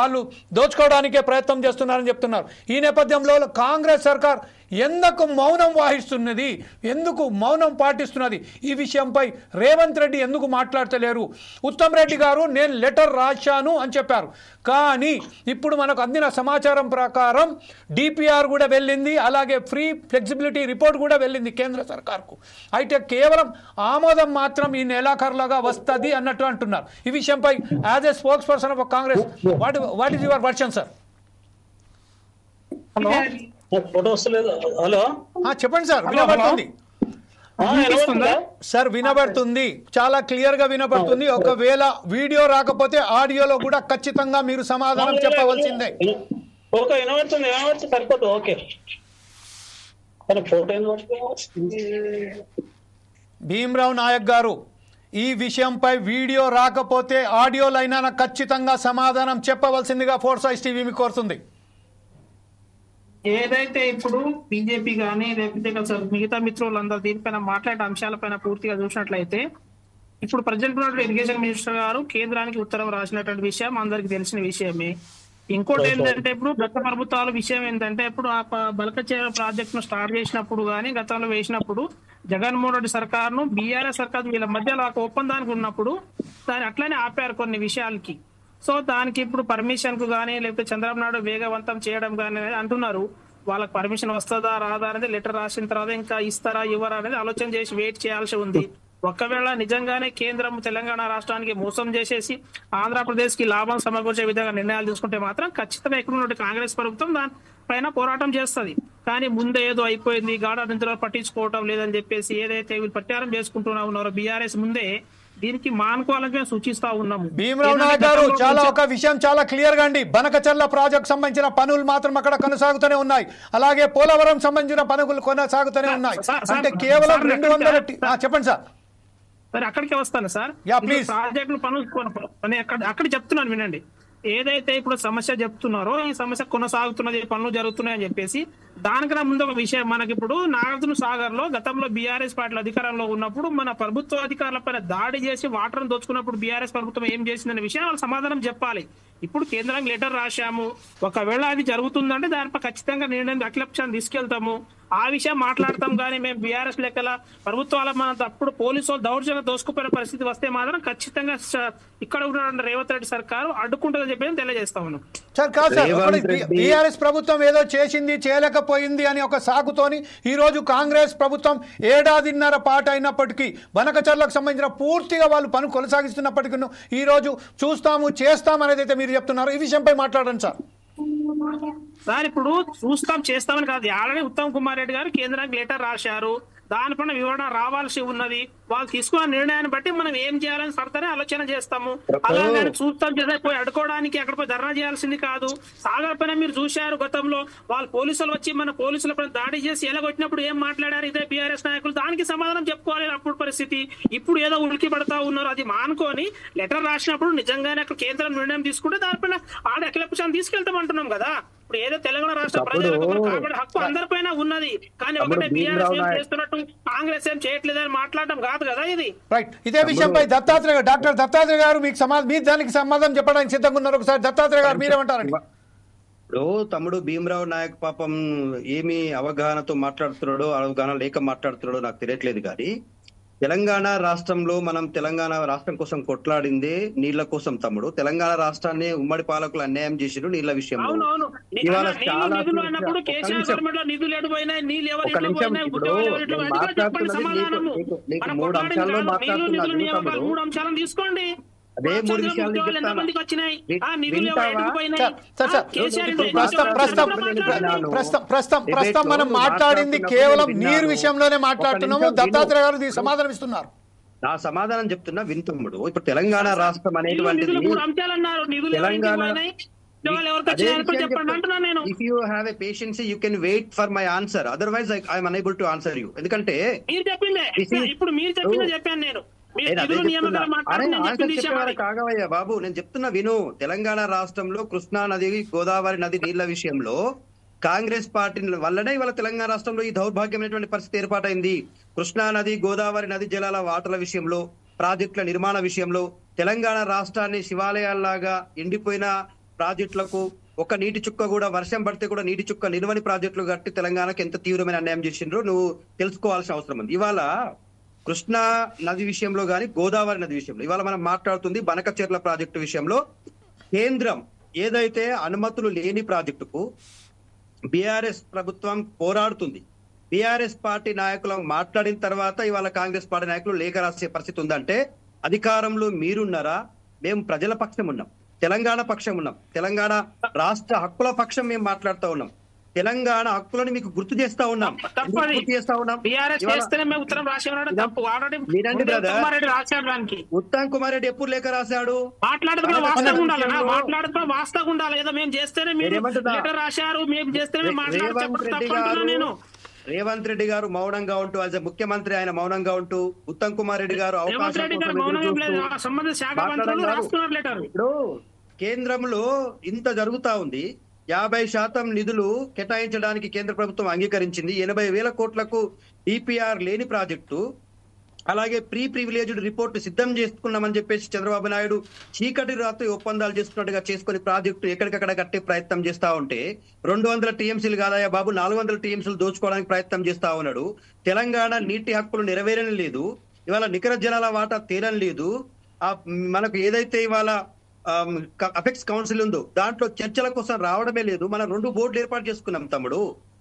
వాళ్ళు దోచుకోవడానికే ప్రయత్నం చేస్తున్నారని చెప్తున్నారు. ఈ నేపథ్యంలో కాంగ్రెస్ సర్కార్ ఎందుకు మౌనం వహిస్తున్నది, ఎందుకు మౌనం పాటిస్తున్నది, ఈ విషయంపై రేవంత్ రెడ్డి ఎందుకు మాట్లాడతలేరు? ఉత్తమ్ రెడ్డి గారు నేను లెటర్ రాశాను అని చెప్పారు, కానీ ఇప్పుడు మనకు అందిన సమాచారం ప్రకారం డిపిఆర్ కూడా వెళ్ళింది, అలాగే ఫ్రీ ఫ్లెక్సిబిలిటీ రిపోర్ట్ కూడా వెళ్ళింది కేంద్ర సర్కార్కు. అయితే కేవలం ఆమోదం మాత్రం ఈ నెలాఖరులాగా వస్తుంది అన్నట్టు అంటున్నారు. ఈ విషయంపై as a spokes person of Congress what is your version sir? Hello, చెప్పండి సార్. వినబడుతుంది సార్, వినబడుతుంది, చాలా క్లియర్ గా వినబడుతుంది. ఒకవేళ వీడియో రాకపోతే ఆడియోలో కూడా ఖచ్చితంగా మీరు సమాధానం చెప్పవలసిందే. ఓకే, వినబడుతుంది సరిపోతుంది. ఓకే, భీమరావ్ నాయక్ గారు, ఈ విషయంపై వీడియో రాకపోతే ఆడియోలైనా ఖచ్చితంగా సమాధానం చెప్పవలసిందిగా ఫోర్స్ ఐస్ టీవీ మీకు కోరుతుంది. ఏదైతే ఇప్పుడు బీజేపీ కానీ లేకపోతే మిగతా మిత్రులందరూ దీనిపైన మాట్లాడే అంశాలపైన పూర్తిగా చూసినట్లయితే, ఇప్పుడు ప్రజెంట్ ఇరిగేషన్ మినిస్టర్ గారు కేంద్రానికి ఉత్తరం రాసినటువంటి విషయం అందరికి తెలిసిన విషయమే. ఇంకోటి ఏంటంటే ఇప్పుడు గత ప్రభుత్వాల విషయం ఏంటంటే ఇప్పుడు ఆ బలకచేర ప్రాజెక్ట్ ను స్టార్ట్ చేసినప్పుడు కానీ గతంలో వేసినప్పుడు జగన్మోహన్ రెడ్డి సర్కారును బీఆర్ఎస్ సర్కారు వీళ్ళ మధ్యలో ఒక ఒప్పందానికి ఉన్నప్పుడు దాన్ని అట్లనే ఆపారు కొన్ని విషయాలకి. సో దానికి ఇప్పుడు పర్మిషన్ కు కానీ లేకపోతే చంద్రబాబు నాయుడు వేగవంతం చేయడం కానీ అంటున్నారు. వాళ్ళకి పర్మిషన్ వస్తుందా రాదా అనేది లెటర్ రాసిన తర్వాత ఇంకా ఇస్తారా ఇవ్వరా అనేది ఆలోచన చేసి వెయిట్ చేయాల్సి ఉంది. ఒకవేళ నిజంగానే కేంద్రం తెలంగాణ రాష్ట్రానికి మోసం చేసేసి ఆంధ్రప్రదేశ్ కి లాభం సమకూర్చే విధంగా నిర్ణయాలు తీసుకుంటే మాత్రం ఖచ్చితంగా ఇక్కడ కాంగ్రెస్ ప్రభుత్వం దానిపైన పోరాటం చేస్తుంది. కానీ ముందే ఏదో అయిపోయింది గాఢ నిద్రలో పట్టించుకోవటం లేదని చెప్పేసి ఏదైతే వీళ్ళు ప్రచారం చేసుకుంటున్నా ఉన్నారో బీఆర్ఎస్ ముందే దీనికి మానుకోవాలని మేము సూచిస్తా ఉన్నాము. భీమరావు నాయక్ గారు చాలా ఒక విషయం చాలా క్లియర్ గా అండి. బనకచర్ల ప్రాజెక్ట్ సంబంధించిన పనులు మాత్రం అక్కడ కొనసాగుతూనే ఉన్నాయి. అలాగే పోలవరం సంబంధించిన పనులు కొనసాగుతూనే ఉన్నాయి. అంటే కేవలం 200 చెప్పండి సార్. సరే అక్కడికే వస్తాను సార్. ప్రాజెక్టులు పనులు అక్కడ చెప్తున్నాను వినండి. ఏదైతే ఇప్పుడు సమస్య చెప్తున్నారో ఈ సమస్య కొనసాగుతున్నది పనులు జరుగుతున్నాయని చెప్పేసి దానికన్నా ముందు ఒక విషయం మనకి ఇప్పుడు నాగార్జున సాగర్ లో గతంలో బీఆర్ఎస్ పార్టీలు అధికారంలో ఉన్నప్పుడు మన ప్రభుత్వ అధికారుల పైన దాడి చేసి వాటర్ దోచుకున్నప్పుడు బీఆర్ఎస్ ప్రభుత్వం ఏం చేసిందనే విషయం వాళ్ళు సమాధానం చెప్పాలి. ఇప్పుడు కేంద్రానికి లెటర్ రాశాము, ఒకవేళ అది జరుగుతుందంటే దానిపై ఖచ్చితంగా నిర్ణయం అఖిలపక్షాన్ని తీసుకెళ్తాము, ఆ విషయం మాట్లాడతాం. కానీ మేము బీఆర్ఎస్ లెక్కల ప్రభుత్వాల మన అప్పుడు పోలీసు దౌర్జన్యం దోసుకుపోయిన పరిస్థితి వస్తే మాత్రం ఖచ్చితంగా ఇక్కడ ఉన్న రేవంత్ రెడ్డి సర్కారు అడ్డుకుంటుందని చెప్పి తెలియజేస్తా ఉన్నాం. సార్ కాదు సార్, బీఆర్ఎస్ ప్రభుత్వం ఏదో చేసింది చేయలేకపోయింది అని ఒక సాకుతోని ఈ రోజు కాంగ్రెస్ ప్రభుత్వం 1.5 పాటు అయినప్పటికీ బనకచర్లకు సంబంధించిన పూర్తిగా వాళ్ళు పని కొనసాగిస్తున్నప్పటికీ ఈ రోజు చూస్తాము చేస్తాం అనేది అయితే మీరు చెప్తున్నారు. ఈ విషయంపై మాట్లాడండి సార్. సార్ ఇప్పుడు చూస్తాం చేస్తామని కాదు, ఆల్రెడీ ఉత్తమ్ కుమార్ రెడ్డి గారు కేంద్రానికి లెటర్ రాశారు, దానిపైన వివరణ రావాల్సి ఉన్నది. వాళ్ళు తీసుకున్న నిర్ణయాన్ని బట్టి మనం ఏం చేయాలని సర్తనే ఆలోచన చేస్తాము. అలాగే చూస్తాం చేస్తే పోయి అడుకోవడానికి అక్కడ పోయి ధర్నా చేయాల్సింది కాదు. సాగర్ పైన మీరు చూశారు గతంలో వాళ్ళు పోలీసులు వచ్చి మన పోలీసుల పైన దాడి చేసి ఎలాగొచ్చినప్పుడు ఏం మాట్లాడారు ఇదే బీఆర్ఎస్ నాయకులు, దానికి సమాధానం చెప్పుకోవాలి అప్పుడు పరిస్థితి. ఇప్పుడు ఏదో ఉలికి పడతా ఉన్నారు, అది మానుకొని లెటర్ రాసినప్పుడు నిజంగానే అక్కడ కేంద్రం నిర్ణయం తీసుకుంటే దానిపైన ఆడ అఖిలపక్షాన్ని తీసుకెళ్తామంటున్నాం కదా. ఇప్పుడు ఏదో తెలంగాణ రాష్ట్ర ప్రజలకు కాబట్టి హక్కు అందరిపైన ఉన్నది, కానీ ఒకటే బీఆర్ఎస్ ఏం చేస్తున్నట్టు కాంగ్రెస్ ఏం చేయట్లేదని మాట్లాడడం కాదు కదా ఇది. రైట్. ఇదే విషయంపై డాక్టర్ దత్తాత్రేయ గారు మీరు దానికి సమాధానం చెప్పడానికి సిద్ధంగా ఉన్నారు. ఒకసారి దత్తాత్రేయ గారు మీరేమంటారండి? ఇప్పుడు తమ్ముడు భీమరావు నాయక్ పాపం ఏమి అవగాహనతో మాట్లాడుతున్నాడో అవగాహన లేక మాట్లాడుతున్నాడో నాకు తెలియట్లేదు. కానీ తెలంగాణ రాష్ట్రంలో మనం తెలంగాణ రాష్ట్రం కోసం కొట్లాడిందే నీళ్ల కోసం తమ్ముడు. తెలంగాణ రాష్ట్రాన్ని ఉమ్మడి పాలకులు అన్యాయం చేసిరు నీళ్ల విషయంలో. ఇవాళ చాలా మూడు అంశాల్లో మాట్లాడుతున్నాను తీసుకోండి. అదే 3 విషయాలు ప్రస్తుతం మనం మాట్లాడింది కేవలం నీరు విషయంలోనే మాట్లాడుతున్నాము. దత్తాత్రేయ గారు సమాధానం ఇస్తున్నారు. నా సమాధానం చెప్తున్నా వింటున్నాడు. ఇప్పుడు తెలంగాణ రాష్ట్రం అనేటువంటిది if you have a patience you can wait for my answer, otherwise I am unable to answer you. ఎందుకంటే ఇప్పుడు మీరు చెప్పిందే చెప్పాను నేను. కాగవయ్యా బాబు, నేను చెప్తున్నా విను. తెలంగాణ రాష్ట్రంలో కృష్ణా నది గోదావరి నది నీళ్ల విషయంలో కాంగ్రెస్ పార్టీ వల్లనే ఇవాళ తెలంగాణ రాష్ట్రంలో ఈ దౌర్భాగ్యమైనటువంటి పరిస్థితి ఏర్పాటైంది. కృష్ణా నది గోదావరి నది జలాల వాటల విషయంలో, ప్రాజెక్టుల నిర్మాణ విషయంలో తెలంగాణ రాష్ట్రాన్ని శివాలయాల్లాగా ఎండిపోయిన ప్రాజెక్టులకు ఒక నీటి చుక్క కూడా వర్షం పడితే కూడా నీటి చుక్క నిలువని ప్రాజెక్టులు కట్టి తెలంగాణకు ఎంత తీవ్రమైన అన్యాయం చేసిండ్రో నువ్వు తెలుసుకోవాల్సిన అవసరం ఉంది. ఇవాళ కృష్ణా నది విషయంలో కానీ గోదావరి నది విషయంలో ఇవాళ మనం మాట్లాడుతుంది బనకచెర్ల ప్రాజెక్టు విషయంలో కేంద్రం ఏదైతే అనుమతులు లేని ప్రాజెక్టుకు బీఆర్ఎస్ ప్రభుత్వం పోరాడుతుంది. బీఆర్ఎస్ పార్టీ నాయకులు మాట్లాడిన తర్వాత ఇవాళ కాంగ్రెస్ పార్టీ నాయకులు లేఖ రాసే పరిస్థితి ఉందంటే అధికారంలో మీరున్నారా? మేము ప్రజల పక్షం ఉన్నాం, తెలంగాణ పక్షం ఉన్నాం, తెలంగాణ రాష్ట్ర హక్కుల పక్షం మేము మాట్లాడుతూ ఉన్నాం, తెలంగాణ హక్కులను మీకు గుర్తు చేస్తా ఉన్నాం. ఉత్తమ్ కుమార్ రెడ్డి ఎప్పుడు లేఖ రాశాడు? రేవంత్ రెడ్డి గారు మౌనంగా ఉంటూ యాజ్ ముఖ్యమంత్రి ఆయన మౌనంగా ఉంటూ ఉత్తమ్ కుమార్ రెడ్డి గారు అవకాశం ఇప్పుడు కేంద్రంలో ఇంత జరుగుతా ఉంది. 50% నిధులు కేటాయించడానికి కేంద్ర ప్రభుత్వం అంగీకరించింది. 80,000 కోట్లకు డిపిఆర్ లేని ప్రాజెక్టు అలాగే ప్రివిలేజ్డ్ రిపోర్ట్ సిద్ధం చేసుకున్నామని చెప్పేసి చంద్రబాబు నాయుడు చీకటి రాత్రి ఒప్పందాలు చేసుకున్నట్టుగా చేసుకుని ప్రాజెక్టు ఎక్కడికక్కడ కట్టే ప్రయత్నం చేస్తా ఉంటే 200 టీఎంసీలు కాదయా బాబు 400 టీఎంసీలు దోచుకోవడానికి ప్రయత్నం చేస్తా ఉన్నాడు. తెలంగాణ నీటి హక్కులు నెరవేరని లేదు, ఇవాళ నికర జలాల వాటా తీరం లేదు. మనకు ఏదైతే ఇవాళ అపెక్స్ కౌన్సిల్ ఉందో దాంట్లో చర్చల కోసం రావడమే లేదు. మనం 2 బోర్డులు ఏర్పాటు చేసుకున్నాం తమ్ముడు.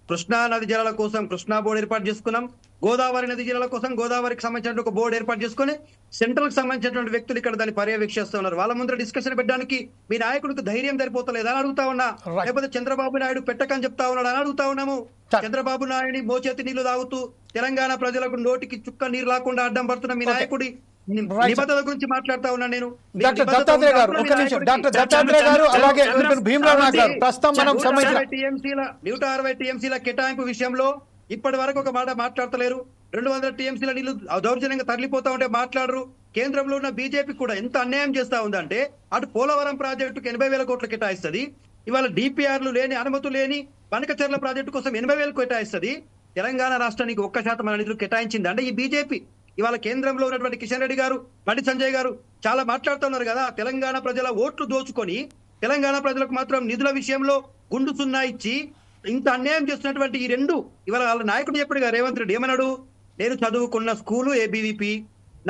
కృష్ణా నది జలాల కోసం కృష్ణా బోర్డు ఏర్పాటు చేసుకున్నాం, గోదావరి నది జలాల కోసం గోదావరికి సంబంధించిన ఒక బోర్డు ఏర్పాటు చేసుకుని సెంట్రల్ కి సంబంధించినటువంటి వ్యక్తులు ఇక్కడ దాన్ని పర్యవేక్షిస్తున్నారు. వాళ్ళ ముందర డిస్కషన్ పెట్టడానికి మీ నాయకుడికి ధైర్యం సరిపోతలేదా అని అడుగుతా ఉన్నా, లేకపోతే చంద్రబాబు నాయుడు పెట్టకని చెప్తా ఉన్నాడు అని అడుగుతా ఉన్నాము. చంద్రబాబు నాయుడిని మోచేతి నీళ్లు తాగుతూ తెలంగాణ ప్రజలకు నోటికి చుక్క నీరు రాకుండా అడ్డం పడుతున్న మీ నాయకుడి నిబద్ధత గురించి మాట్లాడుతా ఉన్నా నేను. డాక్టర్ దత్తాత్రేయ గారు ఒక నిమిషం. డాక్టర్ దత్తాత్రేయ గారు అలాగే భీమరావు గారు ప్రస్తుతం మనం 160 టీఎంసీల కేటాయింపు విషయంలో ఇప్పటి వరకు ఒక మాట మాట్లాడతలేరు. 200 టీఎంసీల నీళ్లు దౌర్జన్యంగా తరలిపోతా ఉంటే మాట్లాడరు. కేంద్రంలో ఉన్న బీజేపీ కూడా ఎంత అన్యాయం చేస్తా ఉందంటే అటు పోలవరం ప్రాజెక్టుకు 80,000 కోట్లు కేటాయిస్తుంది, ఇవాళ డిపిఆర్లు లేని అనుమతులు లేని బనకచెర్ల ప్రాజెక్టు కోసం 80,000 కేటాయిస్తుంది. తెలంగాణ రాష్ట్రానికి 1% మన నిధులు కేటాయించింది అంటే ఈ బీజేపీ. ఇవాళ కేంద్రంలో ఉన్నటువంటి కిషన్ రెడ్డి గారు, బండి సంజయ్ గారు చాలా మాట్లాడుతున్నారు కదా, తెలంగాణ ప్రజల ఓట్లు దోచుకొని తెలంగాణ ప్రజలకు మాత్రం నిధుల విషయంలో గుండు సున్నా ఇచ్చి ఇంత అన్యాయం చేస్తున్నటువంటి ఈ 2 ఇవాళ వాళ్ళ నాయకుడు చెప్పాడు రేవంత్ రెడ్డి ఏమన్నాడు, నేను చదువుకున్న స్కూలు ఏబీవీపీ,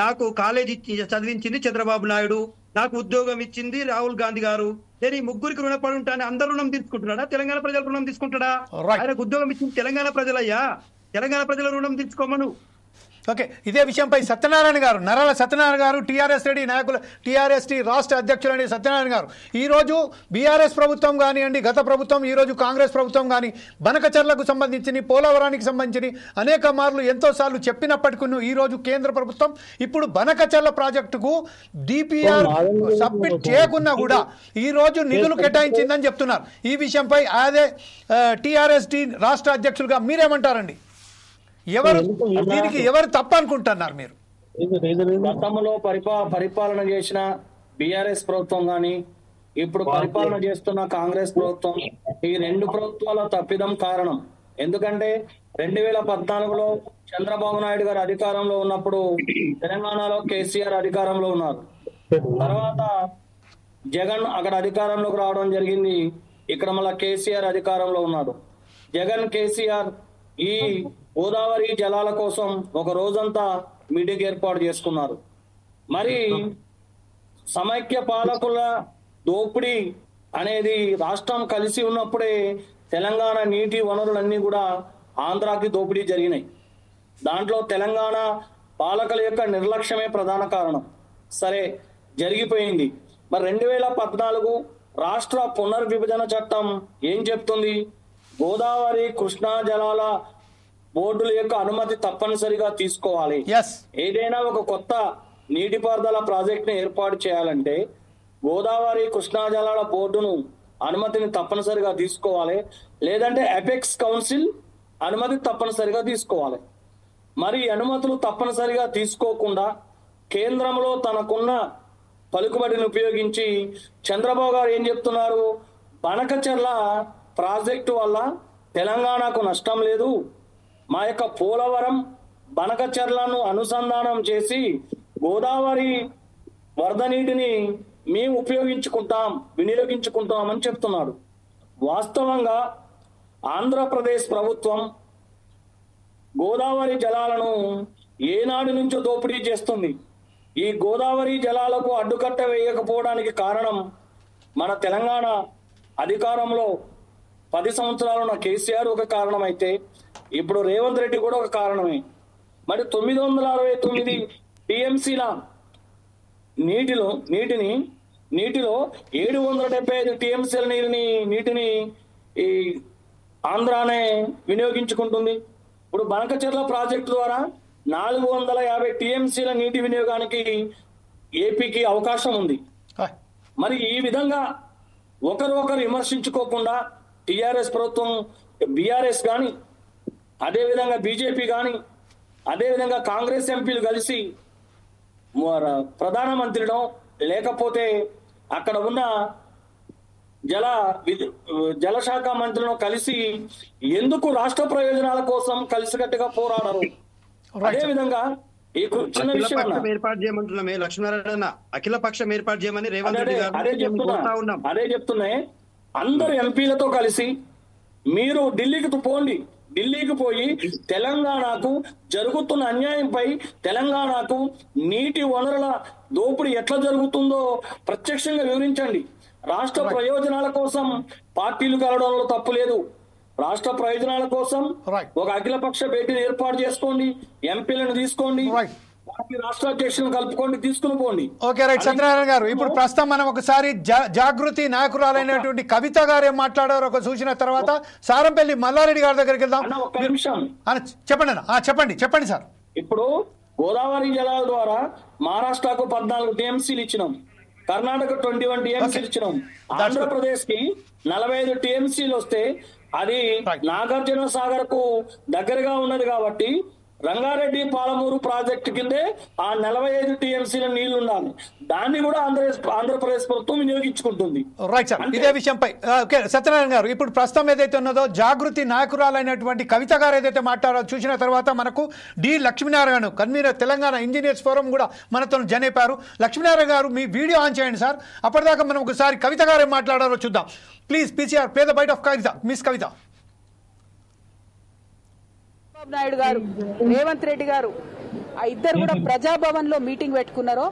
నాకు కాలేజీ చదివించింది చంద్రబాబు నాయుడు, నాకు ఉద్యోగం ఇచ్చింది రాహుల్ గాంధీ గారు, నేను ఈ ముగ్గురికి రుణపడి ఉంటాను. అందరు రుణం తీసుకుంటున్నాడా? తెలంగాణ ప్రజల రుణం తీసుకుంటాడా? ఆయనకు ఉద్యోగం ఇచ్చింది తెలంగాణ ప్రజలయ్యా, తెలంగాణ ప్రజల రుణం తీసుకోమను. ఓకే, ఇదే విషయంపై సత్యనారాయణ గారు, నరాల సత్యనారాయణ గారు, టీఆర్ఎస్ రెడ్డి నాయకులు, టీఆర్ఎస్టీ రాష్ట్ర అధ్యక్షులని సత్యనారాయణ గారు, ఈరోజు బీఆర్ఎస్ ప్రభుత్వం కానివ్వండి, గత ప్రభుత్వం, ఈరోజు కాంగ్రెస్ ప్రభుత్వం కానీ బనకచెర్లకు సంబంధించి పోలవరానికి సంబంధించి అనేక మార్లు ఎంతోసార్లు చెప్పినప్పటికీ ఈరోజు కేంద్ర ప్రభుత్వం ఇప్పుడు బనకచెర్ల ప్రాజెక్టుకు డిపిఆర్ సబ్మిట్ చేయకున్నా కూడా ఈరోజు నిధులు కేటాయించిందని చెప్తున్నారు. ఈ విషయంపై అదే టీఆర్ఎస్టీ రాష్ట్ర అధ్యక్షులుగా మీరేమంటారండి? దీనికి ఎవరు తప్ప అనుకుంటున్నారు మీరు? గతంలో పరిపాలన చేసిన బీఆర్ఎస్ ప్రభుత్వం గాని ఇప్పుడు పరిపాలన చేస్తున్న కాంగ్రెస్ ప్రభుత్వం, ఈ 2 ప్రభుత్వాల తప్పిదం కారణం. ఎందుకంటే 2014లో చంద్రబాబు నాయుడు గారు అధికారంలో ఉన్నప్పుడు తెలంగాణలో కేసీఆర్ అధికారంలో ఉన్నారు. తర్వాత జగన్ అక్కడ అధికారంలోకి రావడం జరిగింది, ఇక్కడ మళ్ళా కేసీఆర్ అధికారంలో ఉన్నారు. జగన్ కేసీఆర్ ఈ గోదావరి జలాల కోసం ఒక రోజంతా మీటింగ్ ఏర్పాటు చేసుకున్నారు. మరి సమైక్య పాలకుల దోపిడీ అనేది రాష్ట్రం కలిసి ఉన్నప్పుడే తెలంగాణ నీటి వనరులన్నీ కూడా ఆంధ్రాకి దోపిడీ జరిగినాయి. దాంట్లో తెలంగాణ పాలకుల యొక్క నిర్లక్ష్యమే ప్రధాన కారణం. సరే, జరిగిపోయింది. మరి 2014 రాష్ట్ర పునర్విభజన చట్టం ఏం చెప్తుంది? గోదావరి కృష్ణా జలాల బోర్డుల యొక్క అనుమతి తప్పనిసరిగా తీసుకోవాలి. ఏదైనా ఒక కొత్త నీటిపారుదల ప్రాజెక్ట్ ని ఏర్పాటు చేయాలంటే గోదావరి కృష్ణా జలాల బోర్డును అనుమతిని తప్పనిసరిగా తీసుకోవాలి, లేదంటే అపెక్స్ కౌన్సిల్ అనుమతి తప్పనిసరిగా తీసుకోవాలి. మరి అనుమతులు తప్పనిసరిగా తీసుకోకుండా కేంద్రంలో తనకున్న పలుకుబడిని ఉపయోగించి చంద్రబాబు గారు ఏం చెప్తున్నారు? బనకచెర్ల ప్రాజెక్టు వల్ల తెలంగాణకు నష్టం లేదు, మా యొక్క పోలవరం బనకచెర్లను అనుసంధానం చేసి గోదావరి వరద నీటిని మేము వినియోగించుకుంటామని చెప్తున్నాడు. వాస్తవంగా ఆంధ్రప్రదేశ్ ప్రభుత్వం గోదావరి జలాలను ఏనాటి నుంచో దోపిడీ చేస్తుంది. ఈ గోదావరి జలాలకు అడ్డుకట్ట వేయకపోవడానికి కారణం మన తెలంగాణ అధికారంలో 10 సంవత్సరాలు ఉన్న కేసీఆర్ ఒక కారణం అయితే ఇప్పుడు రేవంత్ రెడ్డి కూడా ఒక కారణమే. మరి 969 టీఎంసీల నీటిలో 775 టీఎంసీల నీటిని ఈ ఆంధ్రానే వినియోగించుకుంటుంది. ఇప్పుడు బనకచెర్ల ప్రాజెక్టు ద్వారా 450 టీఎంసీల నీటి వినియోగానికి ఏపీకి అవకాశం ఉంది. మరి ఈ విధంగా ఒకరు విమర్శించుకోకుండా టిఆర్ఎస్ ప్రభుత్వం, బీఆర్ఎస్ కానీ, అదేవిధంగా బీజేపీ కానీ, అదేవిధంగా కాంగ్రెస్ ఎంపీలు కలిసి ప్రధానమంత్రిలో లేకపోతే అక్కడ ఉన్న జలశాఖ మంత్రులను కలిసి ఎందుకు రాష్ట్ర ప్రయోజనాల కోసం కలిసికట్టుగా పోరాడరు? అదేవిధంగా ఈ చిన్న విషయం అఖిలపక్షం ఏర్పాటు చేయమంటున్నామే లక్ష్మీనారాయణ, అఖిల పక్షం ఏర్పాటు చేయమని రేవంత్ రెడ్డి గారు అదే చెప్తున్నాయి. అందరు ఎంపీలతో కలిసి మీరు ఢిల్లీకి పోయి తెలంగాణకు జరుగుతున్న అన్యాయంపై, తెలంగాణకు నీటి వనరుల దోపిడీ ఎట్లా జరుగుతుందో ప్రత్యక్షంగా వివరించండి. రాష్ట్ర ప్రయోజనాల కోసం పార్టీలు కలవడంలో తప్పు లేదు. రాష్ట్ర ప్రయోజనాల కోసం ఒక అఖిలపక్ష భేటీని ఏర్పాటు చేసుకోండి, ఎంపీలను తీసుకోండి, పార్టీ రాష్ట్ర అధ్యక్షులను కలుపుకోండి, తీసుకుని పోండి. Okay right. సత్యనారాయణ గారు, ఇప్పుడు ప్రస్తుతం మనం ఒకసారి జాగృతి నాయకురాలైనటువంటి కవిత గారు ఏం మాట్లాడారు ఒక సూచన తర్వాత సారంపల్లి మల్లారెడ్డి గారి దగ్గరికి వెళ్దాం. ఒక్క నిమిషం చెప్పండి అన్న, చెప్పండి సార్. ఇప్పుడు గోదావరి జలాల ద్వారా మహారాష్ట్రకు 14 టీఎంసీలు ఇచ్చినాం, కర్ణాటక 21 టీఎంసీలు ఇచ్చినాం, ఆంధ్రప్రదేశ్ కి 45 టీఎంసీలు వస్తే అది నాగార్జున సాగర్ కు దగ్గరగా ఉన్నది కాబట్టి రంగారెడ్డి పాలమూరు ప్రాజెక్టు కిందే ఆ 45 టీఎంసీల నీళ్లు ఉండాలి. దాన్ని కూడా ఆంధ్రప్రదేశ్ ప్రభుత్వం వినియోగించుకుంటుంది. రైట్ సార్, ఇదే విషయంపై సత్యనారాయణ గారు ఇప్పుడు ప్రస్తుతం ఏదైతే ఉన్నదో జాగృతి నాయకురాలైనటువంటి కవిత గారు ఏదైతే మాట్లాడారో చూసిన తర్వాత మనకు D Lakshminarayana convener Telangana engineers forum కూడా మనతో జనైపారు. లక్ష్మీనారాయణ గారు మీ వీడియో ఆన్ చేయండి సార్. అప్పటిదాకా మనం ఒకసారి కవిత గారు ఏం మాట్లాడారో చూద్దాం. Please PCR play the bite of Kavitha. Miss Kavitha. Chandrababu Naidu garu, Revanth Reddy గారు ఇద్దరు కూడా ప్రజాభవన్ లో మీటింగ్ పెట్టుకున్నారు.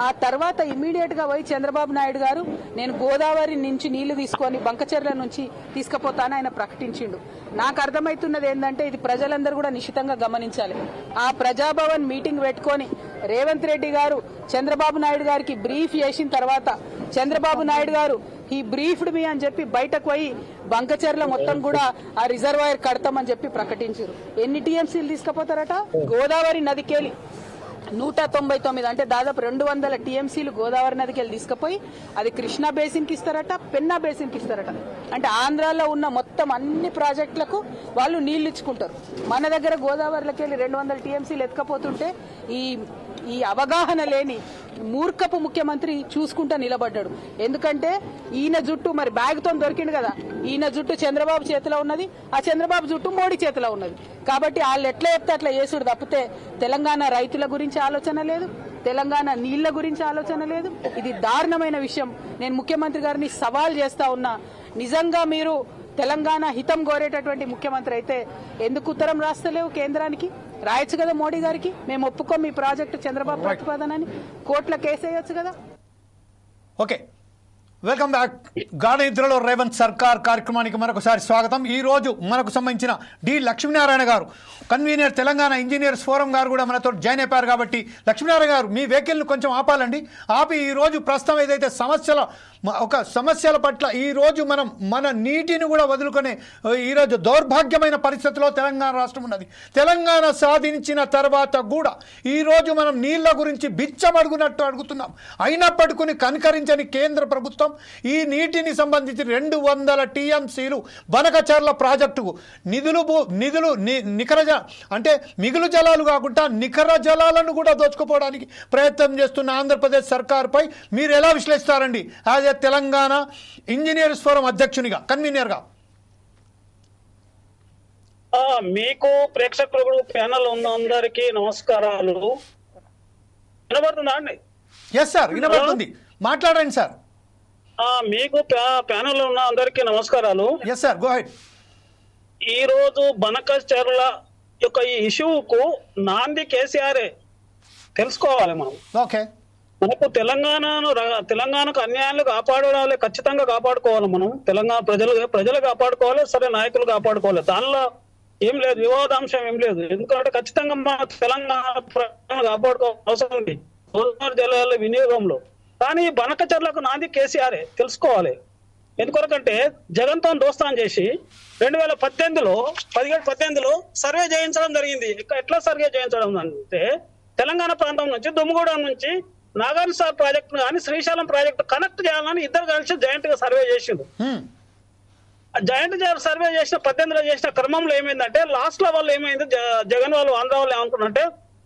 ఆ తర్వాత ఇమీడియట్ గా పోయి చంద్రబాబు నాయుడు గారు నేను గోదావరి నుంచి నీళ్లు తీసుకొని బంకచెర్ల నుంచి తీసుకుపోతానని ఆయన ప్రకటించిండు. నాకు అర్థమవుతున్నది ఏంటంటే ఇది ప్రజలందరూ కూడా నిశితంగా గమనించాలి. ఆ ప్రజాభవన్ మీటింగ్ పెట్టుకొని రేవంత్ రెడ్డి గారు చంద్రబాబు నాయుడు గారికి బ్రీఫ్ చేసిన తర్వాత చంద్రబాబు నాయుడు గారు ఈ బ్రీఫ్డ్ మీ అని చెప్పి బయటకు పోయి బంకచెర్ల మొత్తం కూడా ఆ రిజర్వాయర్ కడతామని చెప్పి ప్రకటించారు. ఎన్ని టీఎంసీలు తీసుకుపోతారట? గోదావరి నదికెళ్ళి 199 అంటే దాదాపు 200 టీఎంసీలు గోదావరి నదికి వెళ్ళి తీసుకుపోయి అది కృష్ణా బేసిన్ కి ఇస్తారట, పెన్నా బేసిన్ కి ఇస్తారట. అంటే ఆంధ్రాలో ఉన్న మొత్తం అన్ని ప్రాజెక్టులకు వాళ్ళు నీళ్లు ఇచ్చుకుంటారు. మన దగ్గర గోదావరిలోకి వెళ్ళి 200 టీఎంసీలు ఎత్తుకపోతుంటే ఈ అవగాహన లేని మూర్ఖపు ముఖ్యమంత్రి చూసుకుంటా నిలబడ్డాడు. ఎందుకంటే ఈయన జుట్టు మరి బ్యాగ్ తో దొరికింది కదా, ఈయన జుట్టు చంద్రబాబు చేతిలో ఉన్నది, ఆ చంద్రబాబు జుట్టు మోడీ చేతిలో ఉన్నది. కాబట్టి వాళ్ళు ఎట్లా చెప్తే అట్లా చేసుడు తప్పితే తెలంగాణ రైతుల గురించి ఆలోచన లేదు, తెలంగాణ నీళ్ల గురించి ఆలోచన లేదు. ఇది దారుణమైన విషయం. నేను ముఖ్యమంత్రి గారిని సవాల్ చేస్తా ఉన్నా, నిజంగా మీరు తెలంగాణ హితం కోరేటటువంటి ముఖ్యమంత్రి అయితే ఎందుకు ఉత్తరం రాస్తలేవు కేంద్రానికి? రాయొచ్చు కదా మోడీ గారికి, మేము ఒప్పుకోం మీ ప్రాజెక్టు చంద్రబాబు ప్రతిపాదనని, కోర్టులో కేసు వేయొచ్చు కదా. Okay, welcome back. గాఢ నిద్రలో రేవంత్ సర్కార్ కార్యక్రమానికి మరొకసారి స్వాగతం. ఈ రోజు మనకు సంబంధించిన డి లక్ష్మీనారాయణ గారు కన్వీనర్ తెలంగాణ ఇంజనీర్స్ ఫోరం గారు కూడా మనతో జాయిన్ అయిపోయారు. కాబట్టి లక్ష్మీనారాయణ గారు మీ వెహికల్ను కొంచెం ఆపాలండి. ఆపి ఈరోజు ప్రస్తుతం ఏదైతే సమస్యల పట్ల ఈరోజు మనం మన నీటిని కూడా వదులుకునే ఈరోజు దౌర్భాగ్యమైన పరిస్థితిలో తెలంగాణ రాష్ట్రం ఉన్నది. తెలంగాణ సాధించిన తర్వాత కూడా ఈరోజు మనం నీళ్ల గురించి బిచ్చమడుగునట్టు అడుగుతున్నాం. అయినప్పటికీ కనికరించని కేంద్ర ప్రభుత్వం ఈ నీటిని సంబంధించి 200 టీఎంసీలు బనకచర్ల ప్రాజెక్టుకు నిధులు అంటే మిగులు జలాలు కాకుండా నికర జలాలను కూడా దోచుకుపోవడానికి ప్రయత్నం చేస్తున్న ఆంధ్రప్రదేశ్ సర్కార్పై మీరు ఎలా విశ్లేషిస్తారండి as a Telangana engineers forum అధ్యక్షునిగా, కన్వీనర్గా? మీకు ప్రేక్షకులు ప్యానల్ ఉన్న అందరికీ నమస్కారాలు. వినబడుతుందా అండి? ఎస్ సార్, వినబడుతుంది, మాట్లాడండి సార్. మీకు ప్యానల్ ఉన్న అందరికీ నమస్కారాలు. Yes sir, go ahead. ఈ రోజు బనకచెర్ల యొక్క ఈ ఇష్యూకు నాంది కేసీఆరే తెలుసుకోవాలి మనం. ఓకే, మనకు తెలంగాణకు అన్యాయాలు కాపాడాలి, ఖచ్చితంగా కాపాడుకోవాలి. మనం తెలంగాణ ప్రజలు కాపాడుకోవాలి, సరే నాయకులు కాపాడుకోవాలి. దానిలో ఏం లేదు, వివాదాంశం ఏం లేదు. ఎందుకంటే ఖచ్చితంగా మన తెలంగాణ ప్రజలను కాపాడుకోవాల్సిన అవసరం ఉంది గోదావరి జలాల వినియోగంలో. కానీ బనకచెర్లకు నాంది కేసీఆరే తెలుసుకోవాలి. ఎందుకొరకంటే జగన్తో దోస్తాన్ చేసి 2017లో సర్వే చేయించడం జరిగింది. ఎట్లా సర్వే చేయించడం అంటే తెలంగాణ ప్రాంతం నుంచి దుమ్ముగూడెం నుంచి నాగార్జున ప్రాజెక్టు కానీ శ్రీశైలం ప్రాజెక్టు కనెక్ట్ చేయాలని ఇద్దరు కలిసి జాయింట్ గా సర్వే చేసిండు. జాయింట్ సర్వే చేసిన 18లో చేసిన క్రమంలో ఏమైందంటే లాస్ట్ లో వాళ్ళు ఏమైంది, జగన్ వాళ్ళు ఆంధ్ర వాళ్ళు ఏమనుకున్నారంటే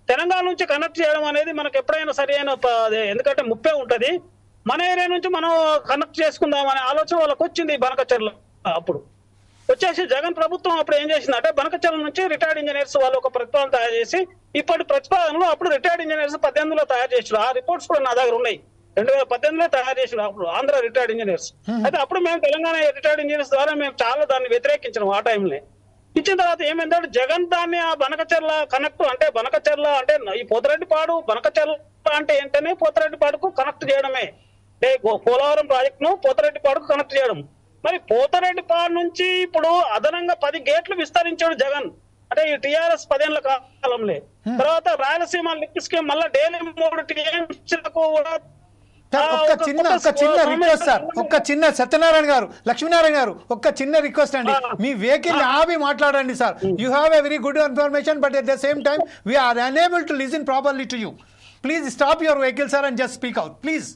తెలంగాణ నుంచి కనెక్ట్ చేయడం అనేది మనకు ఎప్పుడైనా సరి అయిన, ఎందుకంటే ముప్పే ఉంటది, మన ఏరియా నుంచి మనం కనెక్ట్ చేసుకుందాం అనే ఆలోచన వాళ్ళకి వచ్చింది బనకచెర్ల. అప్పుడు వచ్చేసి జగన్ ప్రభుత్వం అప్పుడు ఏం చేసిందంటే బనకచర్ల నుంచి రిటైర్డ్ ఇంజనీర్స్ వాళ్ళు ఒక ప్రతిపాదన తయారు చేసి ఇప్పటి ప్రతిపాదనలో అప్పుడు రిటైర్డ్ ఇంజనీర్స్ 18లో తయారు చేసారు. ఆ రిపోర్ట్స్ కూడా నా దగ్గర ఉన్నాయి. 2018లో తయారు చేసిన అప్పుడు ఆంధ్ర రిటైర్డ్ ఇంజనీర్స్. అయితే అప్పుడు మేము తెలంగాణ రిటైర్డ్ ఇంజనీర్స్ ద్వారా మేము చాలా దాన్ని వ్యతిరేకించినాం. ఆ టైంలో ఇచ్చిన తర్వాత ఏమైందంటే జగన్ దాన్ని ఆ బనకచర్ల కనెక్ట్ అంటే బనకచర్ల అంటే ఈ పోతిరెడ్డిపాడు బనకచర్ల అంటే ఏంటనే పోతిరెడ్డిపాడుకు కనెక్ట్ చేయడమే, అంటే పోలవరం ప్రాజెక్ట్ ను పోతిరెడ్డిపాడుకు కనెక్ట్ చేయడం. మరి పోతిరెడ్డిపాడు నుంచి ఇప్పుడు అదనంగా 10 గేట్లు విస్తరించాడు జగన్, అంటే ఈ టిఆర్ఎస్ 10 ఏళ్ల కాలంలో. తర్వాత రాయలసీమ లిఫ్ట్ స్కీమ్ మళ్ళీ డైలీ 3 టీఎంసీలకు కూడా ఒక్క చిన్న రిక్వెస్ట్ సార్, ఒక్క చిన్న సత్యనారాయణ గారు, లక్ష్మీనారాయణ గారు, ఒక్క చిన్న రిక్వెస్ట్ అండి. మీ వెహికల్ ఆపి మాట్లాడండి sir. You have a very good information but at the same time we are unable to listen properly to you. Please stop your vehicle sir and just speak out please.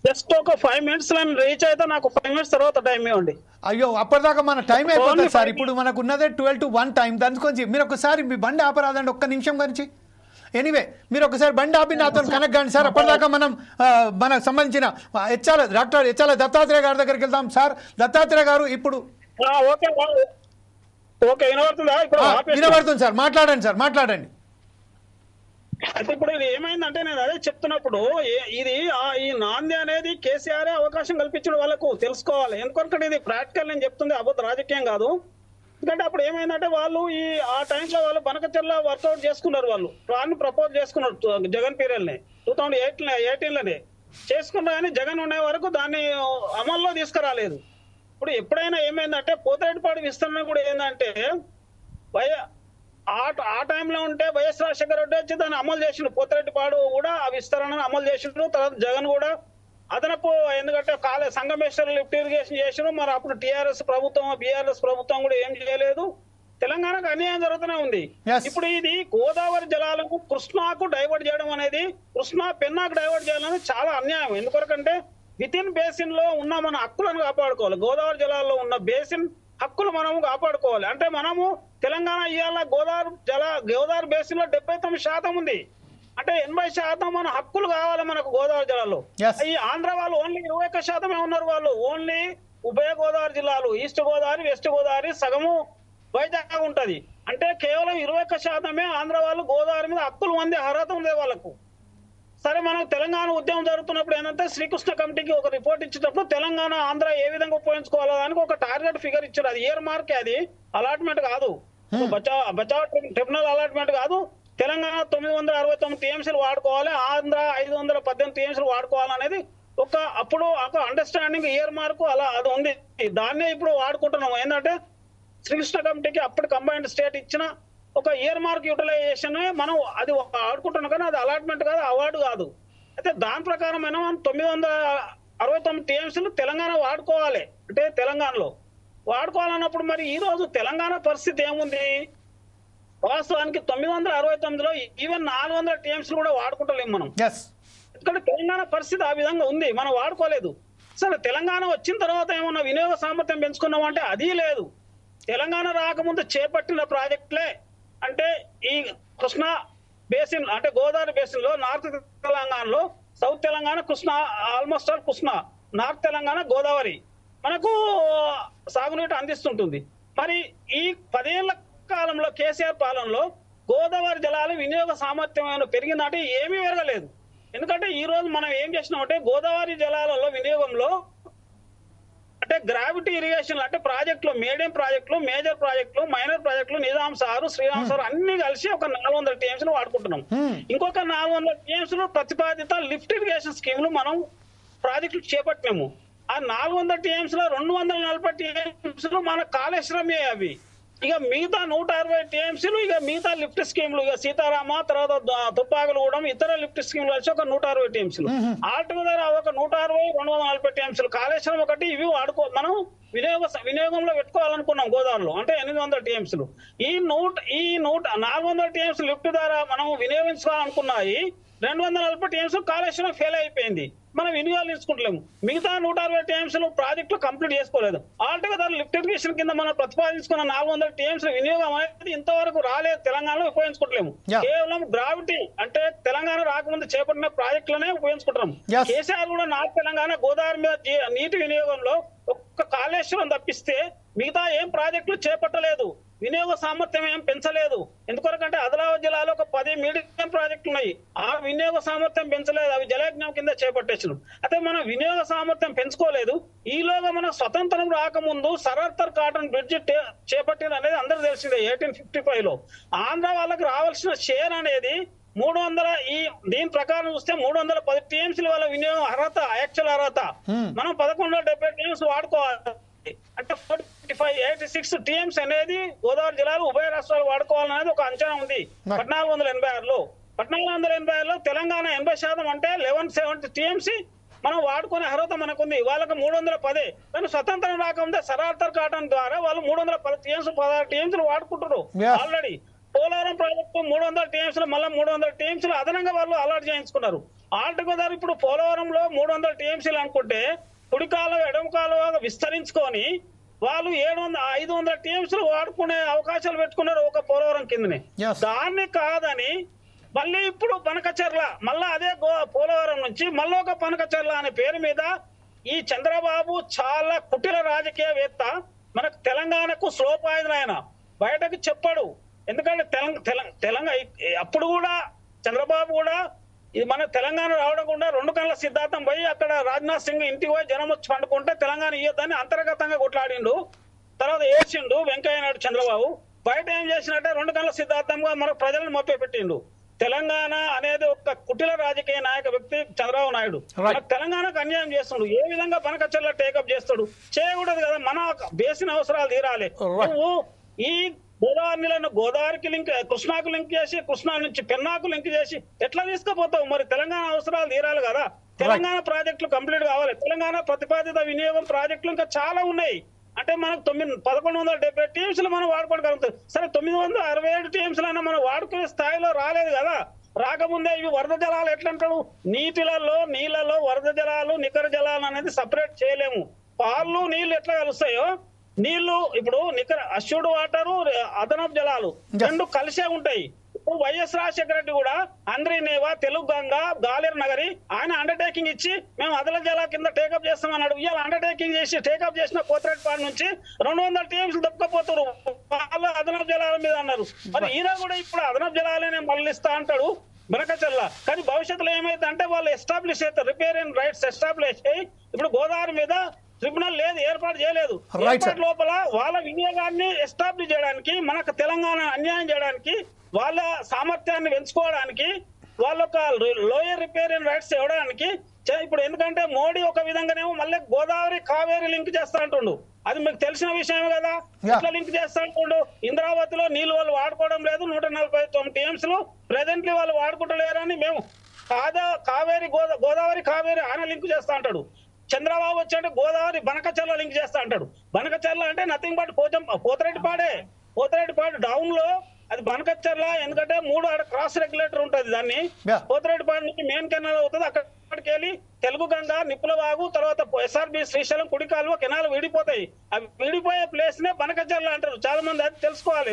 Just ఒక 5 minutes నేను reach అయితే నాకు 5 minutes తర్వాత time ఇవ్వండి. అయ్యో అప్పటిదాకా మన time అయిపోతుంది సార్. ఇప్పుడు మనకు ఉన్నదే 12 to 1 టైం. దాని గురించి మీరు ఒకసారి మీ బండి ఆపరాదండి ఒక్క నిమిషం గురించి. ఎనీవే మీరు ఒకసారి బండి ఆపి నాతో కనెక్ట్ కాండి సార్. అప్పటిదాకా మనం మనకు సంబంధించిన డాక్టర్ హెచ్ఎల్ దత్తాత్రేయ గారి దగ్గరికి వెళ్దాం. సార్ దత్తాత్రేయ గారు ఇప్పుడు వినబడుతుంది సార్, మాట్లాడండి సార్, మాట్లాడండి. అయితే ఇప్పుడు ఇది ఏమైందంటే నేను అదే చెప్తున్నప్పుడు ఇది ఈ నాంది అనేది కేసీఆర్ అవకాశం కల్పించడం వాళ్ళకు తెలుసుకోవాలి. ఎందుకంటే ఇది ప్రాక్టికల్ నేను చెప్తుంది, అబద్ధ రాజకీయం కాదు. ఎందుకంటే అప్పుడు ఏమైందంటే వాళ్ళు ఆ టైంలో వాళ్ళు బనకచర్ల వర్కౌట్ చేసుకున్నారు, వాళ్ళు ప్లాన్ ప్రపోజ్ చేసుకున్నారు జగన్ పీరియడ్ని 2018లోనే చేసుకున్నారు. కానీ జగన్ ఉండే వరకు దాన్ని అమల్లో తీసుకురాలేదు. ఇప్పుడు ఎప్పుడైనా ఏమైందంటే పోతిరెడ్డిపాడు విస్తరణ కూడా ఏంటంటే ఆ టైంలో ఉంటే వైఎస్ రాజశేఖర రెడ్డి వచ్చి దాన్ని అమలు చేసిండు. పోతిరెడ్డిపాడు కూడా ఆ విస్తరణను అమలు చేసిండు. తర్వాత జగన్ కూడా అదనపు ఎందుకంటే సంగమేశ్వర లిఫ్ట్ ఇరిగేషన్ చేసిండు. మరి అప్పుడు టీఆర్ఎస్ ప్రభుత్వం బీఆర్ఎస్ ప్రభుత్వం కూడా ఏం చేయలేదు. తెలంగాణకు అన్యాయం జరుగుతూనే ఉంది. ఇప్పుడు ఇది గోదావరి జలాలకు కృష్ణాకు డైవర్ట్ చేయడం అనేది, కృష్ణా పెన్నాకు డైవర్ట్ చేయడం అనేది చాలా అన్యాయం. ఎందుకంటే విత్ ఇన్ బేసిన్ లో ఉన్న మన హక్కులను కాపాడుకోవాలి. గోదావరి జలాల్లో ఉన్న బేసిన్ హక్కులు మనము కాపాడుకోవాలి. అంటే మనము తెలంగాణ ఇవాళ గోదావరి బేసిన్ లో 79% ఉంది. అంటే 80% మన హక్కులు కావాలి మనకు గోదావరి జిల్లాలో. ఈ ఆంధ్ర వాళ్ళు ఓన్లీ 21% ఉన్నారు. వాళ్ళు ఓన్లీ ఉభయ గోదావరి జిల్లాలు ఈస్ట్ గోదావరి వెస్ట్ గోదావరి సగము వైజాగ్ ఉంటది. అంటే కేవలం 21% ఆంధ్ర వాళ్ళు గోదావరి మీద హక్కులు ఉంది, అర్హత ఉంది వాళ్ళకు. సరే మనకు తెలంగాణ ఉద్యమం జరుగుతున్నప్పుడు ఏంటంటే శ్రీకృష్ణ కమిటీకి ఒక రిపోర్ట్ ఇచ్చేటప్పుడు తెలంగాణ ఆంధ్ర ఏ విధంగా ఉపయోగించుకోవాలో దానికి ఒక టార్గెట్ ఫిగర్ ఇచ్చారు. అది ఇయర్ మార్క్, అది అలాట్మెంట్ కాదు, బచావ్ ట్రిబ్యునల్ అలాట్మెంట్ కాదు. తెలంగాణ 969 టీఎంసీలు వాడుకోవాలి, ఆంధ్ర 518 టీఎంసీలు వాడుకోవాలనేది అప్పుడు ఒక అండర్స్టాండింగ్ ఇయర్ మార్కు అలా అది ఉంది. దాన్నే ఇప్పుడు వాడుకుంటున్నాం. ఏంటంటే శ్రీకృష్ణ కమిటీకి అప్పుడు కంబైన్డ్ స్టేట్ ఇచ్చిన ఒక ఇయర్ మార్క్ యూటిలైజేషన్ మనం అది ఆడుకుంటున్నాం. కానీ అది అలాట్మెంట్ కాదు, అవార్డు కాదు. అయితే దాని ప్రకారం మనం 969 టీఎంసీలు తెలంగాణ వాడుకోవాలి. అంటే తెలంగాణలో వాడుకోవాలన్నప్పుడు మరి ఈ రోజు తెలంగాణ పరిస్థితి ఏముంది? వాస్తవానికి 969లో ఈవెన్ 400 టీఎంసీలు కూడా వాడుకుంటలేము మనం. ఎందుకంటే తెలంగాణ పరిస్థితి ఆ విధంగా ఉంది, మనం వాడుకోలేదు. సరే తెలంగాణ వచ్చిన తర్వాత ఏమన్నా వినియోగ సామర్థ్యం పెంచుకున్నాం అంటే అది లేదు. తెలంగాణ రాకముందు చేపట్టిన ప్రాజెక్టులే అంటే ఈ కృష్ణా బేసిన్ అంటే గోదావరి బేసిన్ లో నార్త్ తెలంగాణలో south Telangana Krishna almost all Krishna, north Telangana Godavari మనకు సాగునీటి అందిస్తుంటుంది. మరి ఈ 10 ఏళ్ల కాలంలో కేసీఆర్ పాలనలో గోదావరి జలాలు వినియోగ సామర్థ్యం పెరిగిందంటే ఏమీ పెరగలేదు. ఎందుకంటే ఈ రోజు మనం ఏం చేసినామంటే గోదావరి జలాలలో వినియోగంలో అంటే గ్రావిటీ ఇరిగేషన్ అంటే ప్రాజెక్టులు, మీడియం ప్రాజెక్టులు, మేజర్ ప్రాజెక్టులు, మైనర్ ప్రాజెక్టులు, నిజాం సారు శ్రీరామ్ సారు అన్ని కలిసి ఒక 400 టీఎంసీలు వాడుకుంటున్నాం. ఇంకొక 400 టీఎంసీలు ప్రతిపాదిత లిఫ్ట్ ఇరిగేషన్ స్కీములు మనం ప్రాజెక్టులు చేపట్టినాము. ఆ 400 టీఎంసీలో 240 టీఎంసీలు మన కాళేశ్వరమే. అవి ఇక మిగతా 160 టీఎంసీలు ఇక మిగతా లిఫ్ట్ స్కీములు ఇక సీతారామ తర్వాత తుప్పాకులగూడెం ఇతర లిఫ్ట్ స్కీములు కలిసి ఒక 160 టీఎంసీలు. ఆల్టుగెదర్ ఒక 160, 240 టీఎంసీలు. కాళేశ్వరం ఒకటి ఇవి మనం వినియోగంలో పెట్టుకోవాలనుకున్నాం గోదావరిలో అంటే 800 టీఎంసీలు. ఈ 400 టీఎంసీ లిఫ్ట్ ద్వారా మనం వినియోగించుకోవాలనుకున్నాయి 240 టీఎంసీలు కాళేశ్వరం ఫెయిల్ అయిపోయింది, మనం వినియోగించుకుంటలేము. మిగతా 160 టీఎంసీలు ప్రాజెక్టులు కంప్లీట్ చేసుకోలేదు. ఆల్టుగెదర్ లిఫ్ట్ ఇరిగేషన్ కింద మనం ప్రతిపాదించుకున్న 400 టీఎంసీల వినియోగం అనేది ఇంతవరకు రాలేదు, తెలంగాణలో ఉపయోగించుకుంటలేము. కేవలం గ్రావిటీ అంటే తెలంగాణ రాకముందు చేపట్టిన ప్రాజెక్టులనే ఉపయోగించుకుంటున్నాం. కేసీఆర్ కూడా నార్త్ తెలంగాణ గోదావరి మీద నీటి వినియోగంలో ఒక్క కాళేశ్వరం తప్పిస్తే మిగతా ఏం ప్రాజెక్టులు చేపట్టలేదు, వినియోగ సామర్థ్యం ఏం పెంచలేదు. ఎందుకొరకంటే ఆదిలాబాద్ జిల్లాలో ఒక 10 మీడియం ప్రాజెక్టులు ఉన్నాయి, ఆ వినియోగ సామర్థ్యం పెంచలేదు, అవి జలయజ్ఞం కింద చేపట్టేసినాం. అయితే మనం వినియోగ సామర్థ్యం పెంచుకోలేదు. ఈలోగా మనకు స్వతంత్రం రాకముందు సరత్తర్ కాటన్ బ్రిడ్జ్ చేపట్టింది అనేది అందరూ తెలిసిందే 1855 లో. ఆంధ్ర వాళ్ళకి రావాల్సిన షేర్ అనేది 300, దీని ప్రకారం చూస్తే 310 టీఎంసీల వాళ్ళ వినియోగం అర్హత, యాక్చువల్ అర్హత. మనం 1170 టీఎంసీ వాడుకోవాలి. అంటే 86 టీఎంసీ అనేది గోదావరి జిల్లాలో ఉభయ రాష్ట్రాలు వాడుకోవాలనేది ఒక అంచనా ఉంది 1486లో. 1486లో తెలంగాణ 80% అంటే 1170 టీఎంసీ మనం వాడుకునే అర్హత మనకుంది. వాళ్ళకి 310. కానీ స్వతంత్రం రాకముందే సరార్థర్ కాటన్ ద్వారా వాళ్ళు 310 టీఎంసీ 16 టీఎంసీలు వాడుకుంటారు ఆల్రెడీ. పోలవరం ప్రాజెక్టు 300 టీఎంసీలు మళ్ళీ 300 టీఎంసీలు అదనంగా వాళ్ళు అలాట్ చేయించుకున్నారు. ఆల్టుగెదర్ ఇప్పుడు పోలవరంలో 300 టీఎంసీలు అనుకుంటే కుడి కాలువ ఎడమ కాలువ విస్తరించుకొని వాళ్ళు 500 టీఎంసీలు వాడుకునే అవకాశాలు పెట్టుకున్నారు ఒక పోలవరం కిందనే. దాన్ని కాదని మళ్ళీ ఇప్పుడు పనకచెర్ల, మళ్ళా అదే పోలవరం నుంచి మళ్ళీ ఒక పనకచెర్ల అనే పేరు మీద ఈ చంద్రబాబు చాలా కుటిల రాజకీయవేత్త. మనకు తెలంగాణకు స్లోపాయుధం ఆయన బయటకు చెప్పాడు. ఎందుకంటే తెలంగాణ అప్పుడు కూడా చంద్రబాబు కూడా ఇది మన తెలంగాణ రావడం కూడా 2 కళ్ళ సిద్ధాంతం పోయి అక్కడ రాజ్నాథ్ సింగ్ ఇంటికి పోయి జనం వచ్చి పండుకుంటే తెలంగాణ ఇయ్యొద్దని అంతర్గతంగా కొట్లాడిండు. తర్వాత ఏడ్చిండు వెంకయ్య నాయుడు చంద్రబాబు. బయట ఏం చేసినట్టే 2 కళ్ళ సిద్ధాంతంగా మన ప్రజలను మభ్యపెట్టిండు. తెలంగాణ అనేది ఒక కుటిల రాజకీయ నాయక వ్యక్తి చంద్రబాబు నాయుడు. తెలంగాణకు అన్యాయం చేస్తుండు. ఏ విధంగా పనకచెర్ల టేకప్ చేస్తాడు? చేయకూడదు కదా, మన బేసిన అవసరాలు తీరాలి. నువ్వు ఈ గోదావరి నీళ్ళను గోదావరికి లింక్, కృష్ణాకు లింక్ చేసి, కృష్ణా నుంచి పెన్నాకు లింక్ చేసి ఎట్లా తీసుకుపోతావు? మరి తెలంగాణ అవసరాలు తీరాలి కదా. తెలంగాణ ప్రాజెక్టులు కంప్లీట్ కావాలి. తెలంగాణ ప్రతిపాదిత వినియోగం ప్రాజెక్టులు ఇంకా చాలా ఉన్నాయి. అంటే మనకు 1170 టీఎంసీలు మనం వాడుకోగలుగుతాం. సరే 967 టీఎంసీలు అయినా మనం వాడుకునే స్థాయిలో రాలేదు కదా. రాకముందే ఇవి వరద జలాలు ఎట్లంటాడు? నీళ్ళలో వరద జలాలు నికర జలాలు అనేది సపరేట్ చేయలేము. పాలు నీళ్లు ఎట్లా కలుస్తాయో నీళ్లు ఇప్పుడు అష్యూర్డ్ వాటరు అదనపు జలాలు 2 కలిసే ఉంటాయి. ఇప్పుడు వైఎస్ రాజశేఖర రెడ్డి కూడా అంద్రీనేవా, తెలుగు గంగా, గాలేరు నగరి ఆయన అండర్టేకింగ్ ఇచ్చి మేము అదల జలా కింద టేకప్ చేస్తామన్నాడు. ఇవాళ అండర్టేకింగ్ చేసి టేకప్ చేసిన పోతిరెడ్డిపాడు నుంచి 200 టీఎంసీలు దొక్కపోతారు. వాళ్ళు అదనపు జలాల మీద అన్నారు. మరి ఈయన కూడా ఇప్పుడు అదనపు జలాలనే మళ్ళిస్తా అంటాడు బనకచెర్ల. కానీ భవిష్యత్తులో ఏమైతే అంటే వాళ్ళు ఎస్టాబ్లిష్ అవుతారు, రిపేరియన్ రైట్స్ ఎస్టాబ్లిష్ అయ్యి ఇప్పుడు గోదావరి మీద ట్రిబ్యునల్ లేదు, ఏర్పాటు చేయలేదు. ఏర్పాటు లోపల వాళ్ళ వినియోగాన్ని ఎస్టాబ్లిష్ చేయడానికి, మనకు తెలంగాణ అన్యాయం చేయడానికి, వాళ్ళ సామర్థ్యాన్ని పెంచుకోవడానికి, వాళ్ళ లోయర్ రిపేరియన్ రైట్స్ ఇవ్వడానికి ఇప్పుడు ఎందుకంటే మోడీ ఒక విధంగానేమో మళ్ళీ గోదావరి కావేరి లింక్ చేస్తా అంటుండు. అది మీకు తెలిసిన విషయమే కదా. ఎట్లా లింక్ చేస్తా అంటుండు? ఇంద్రావతిలో నీళ్లు వాళ్ళు వాడుకోవడం లేదు, 149 టీఎంసీలు ప్రెజెంట్లీ వాళ్ళు వాడుకుంటలేరని మేము గోదావరి కావేరి ఆయన లింక్ చేస్తా అంటాడు. చంద్రబాబు వచ్చాడు గోదావరి బనకచెర్ల లింక్ చేస్తా అంటాడు. బనకచెర్ల అంటే నథింగ్ బట్ పోతిరెడ్డిపాడు డౌన్ లో అది బనకచెర్ల. ఎందుకంటే 3 క్రాస్ రెగ్యులేటర్ ఉంటుంది. దాన్ని పోతిరెడ్డిపాడు నుంచి మెయిన్ కెనాల్ అవుతుంది. అక్కడికి వెళ్ళి తెలుగు గంగా, నిప్పులవాగు, తర్వాత ఎస్ఆర్బి శ్రీశైలం కుడి కాలువ కెనాల్ విడిపోతాయి. అవి విడిపోయే ప్లేస్ నే బనకచెర్ల అంటారు. చాలా మంది అది తెలుసుకోవాలి.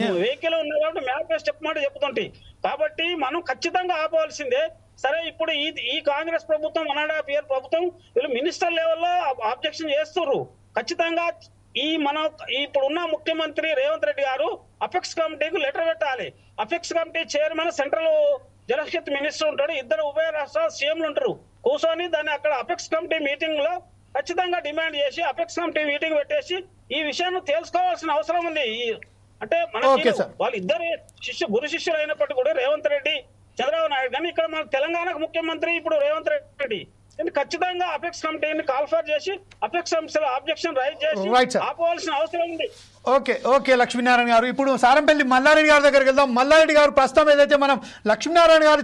నేను వెహికల్ ఉన్నా కాబట్టి మ్యాప్ వేసి చెప్పుతుంటే కాబట్టి మనం ఖచ్చితంగా ఆపవలసిందే. సరే ఇప్పుడు ఈ కాంగ్రెస్ ప్రభుత్వం 1.5 year ప్రభుత్వం వీళ్ళు మినిస్టర్ లెవెల్లో ఆబ్జెక్షన్ చేస్తున్నారు. ఖచ్చితంగా ఇప్పుడున్న ముఖ్యమంత్రి రేవంత్ రెడ్డి గారు అపెక్స్ కమిటీకి లెటర్ పెట్టాలి. అపెక్స్ కమిటీ చైర్మన్ సెంట్రల్ జలశక్తి మినిస్టర్ ఉంటాడు, 2 ఉభయ రాష్ట్రాల సీఎంలు ఉంటారు. కూర్చొని దాన్ని అక్కడ అపెక్స్ కమిటీ మీటింగ్ లో ఖచ్చితంగా డిమాండ్ చేసి అపెక్స్ కమిటీ మీటింగ్ పెట్టేసి ఈ విషయాన్ని తెలుసుకోవాల్సిన అవసరం ఉంది. అంటే మనకి వాళ్ళిద్దరు గురు శిష్యులు అయినప్పటికీ కూడా రేవంత్ రెడ్డి, చంద్రబాబు నాయుడు, కానీ ఇక్కడ మన తెలంగాణకు ముఖ్యమంత్రి ఇప్పుడు రేవంత్ రెడ్డి ఖచ్చితంగా అపెక్స్ కమిటీని కాల్ఫర్ చేసి అపెక్స్ ఆబ్జెక్షన్ రైజ్ చేసి ఆపవలసిన అవసరం ఉంది. ఓకే లక్ష్మీనారాయణ గారు, ఇప్పుడు సారంపల్లి మల్లారెడ్డి గారి దగ్గరికి వెళ్దాం. మల్లారెడ్డి గారు ప్రస్తుతం ఏదైతే మనం లక్ష్మీనారాయణ గారు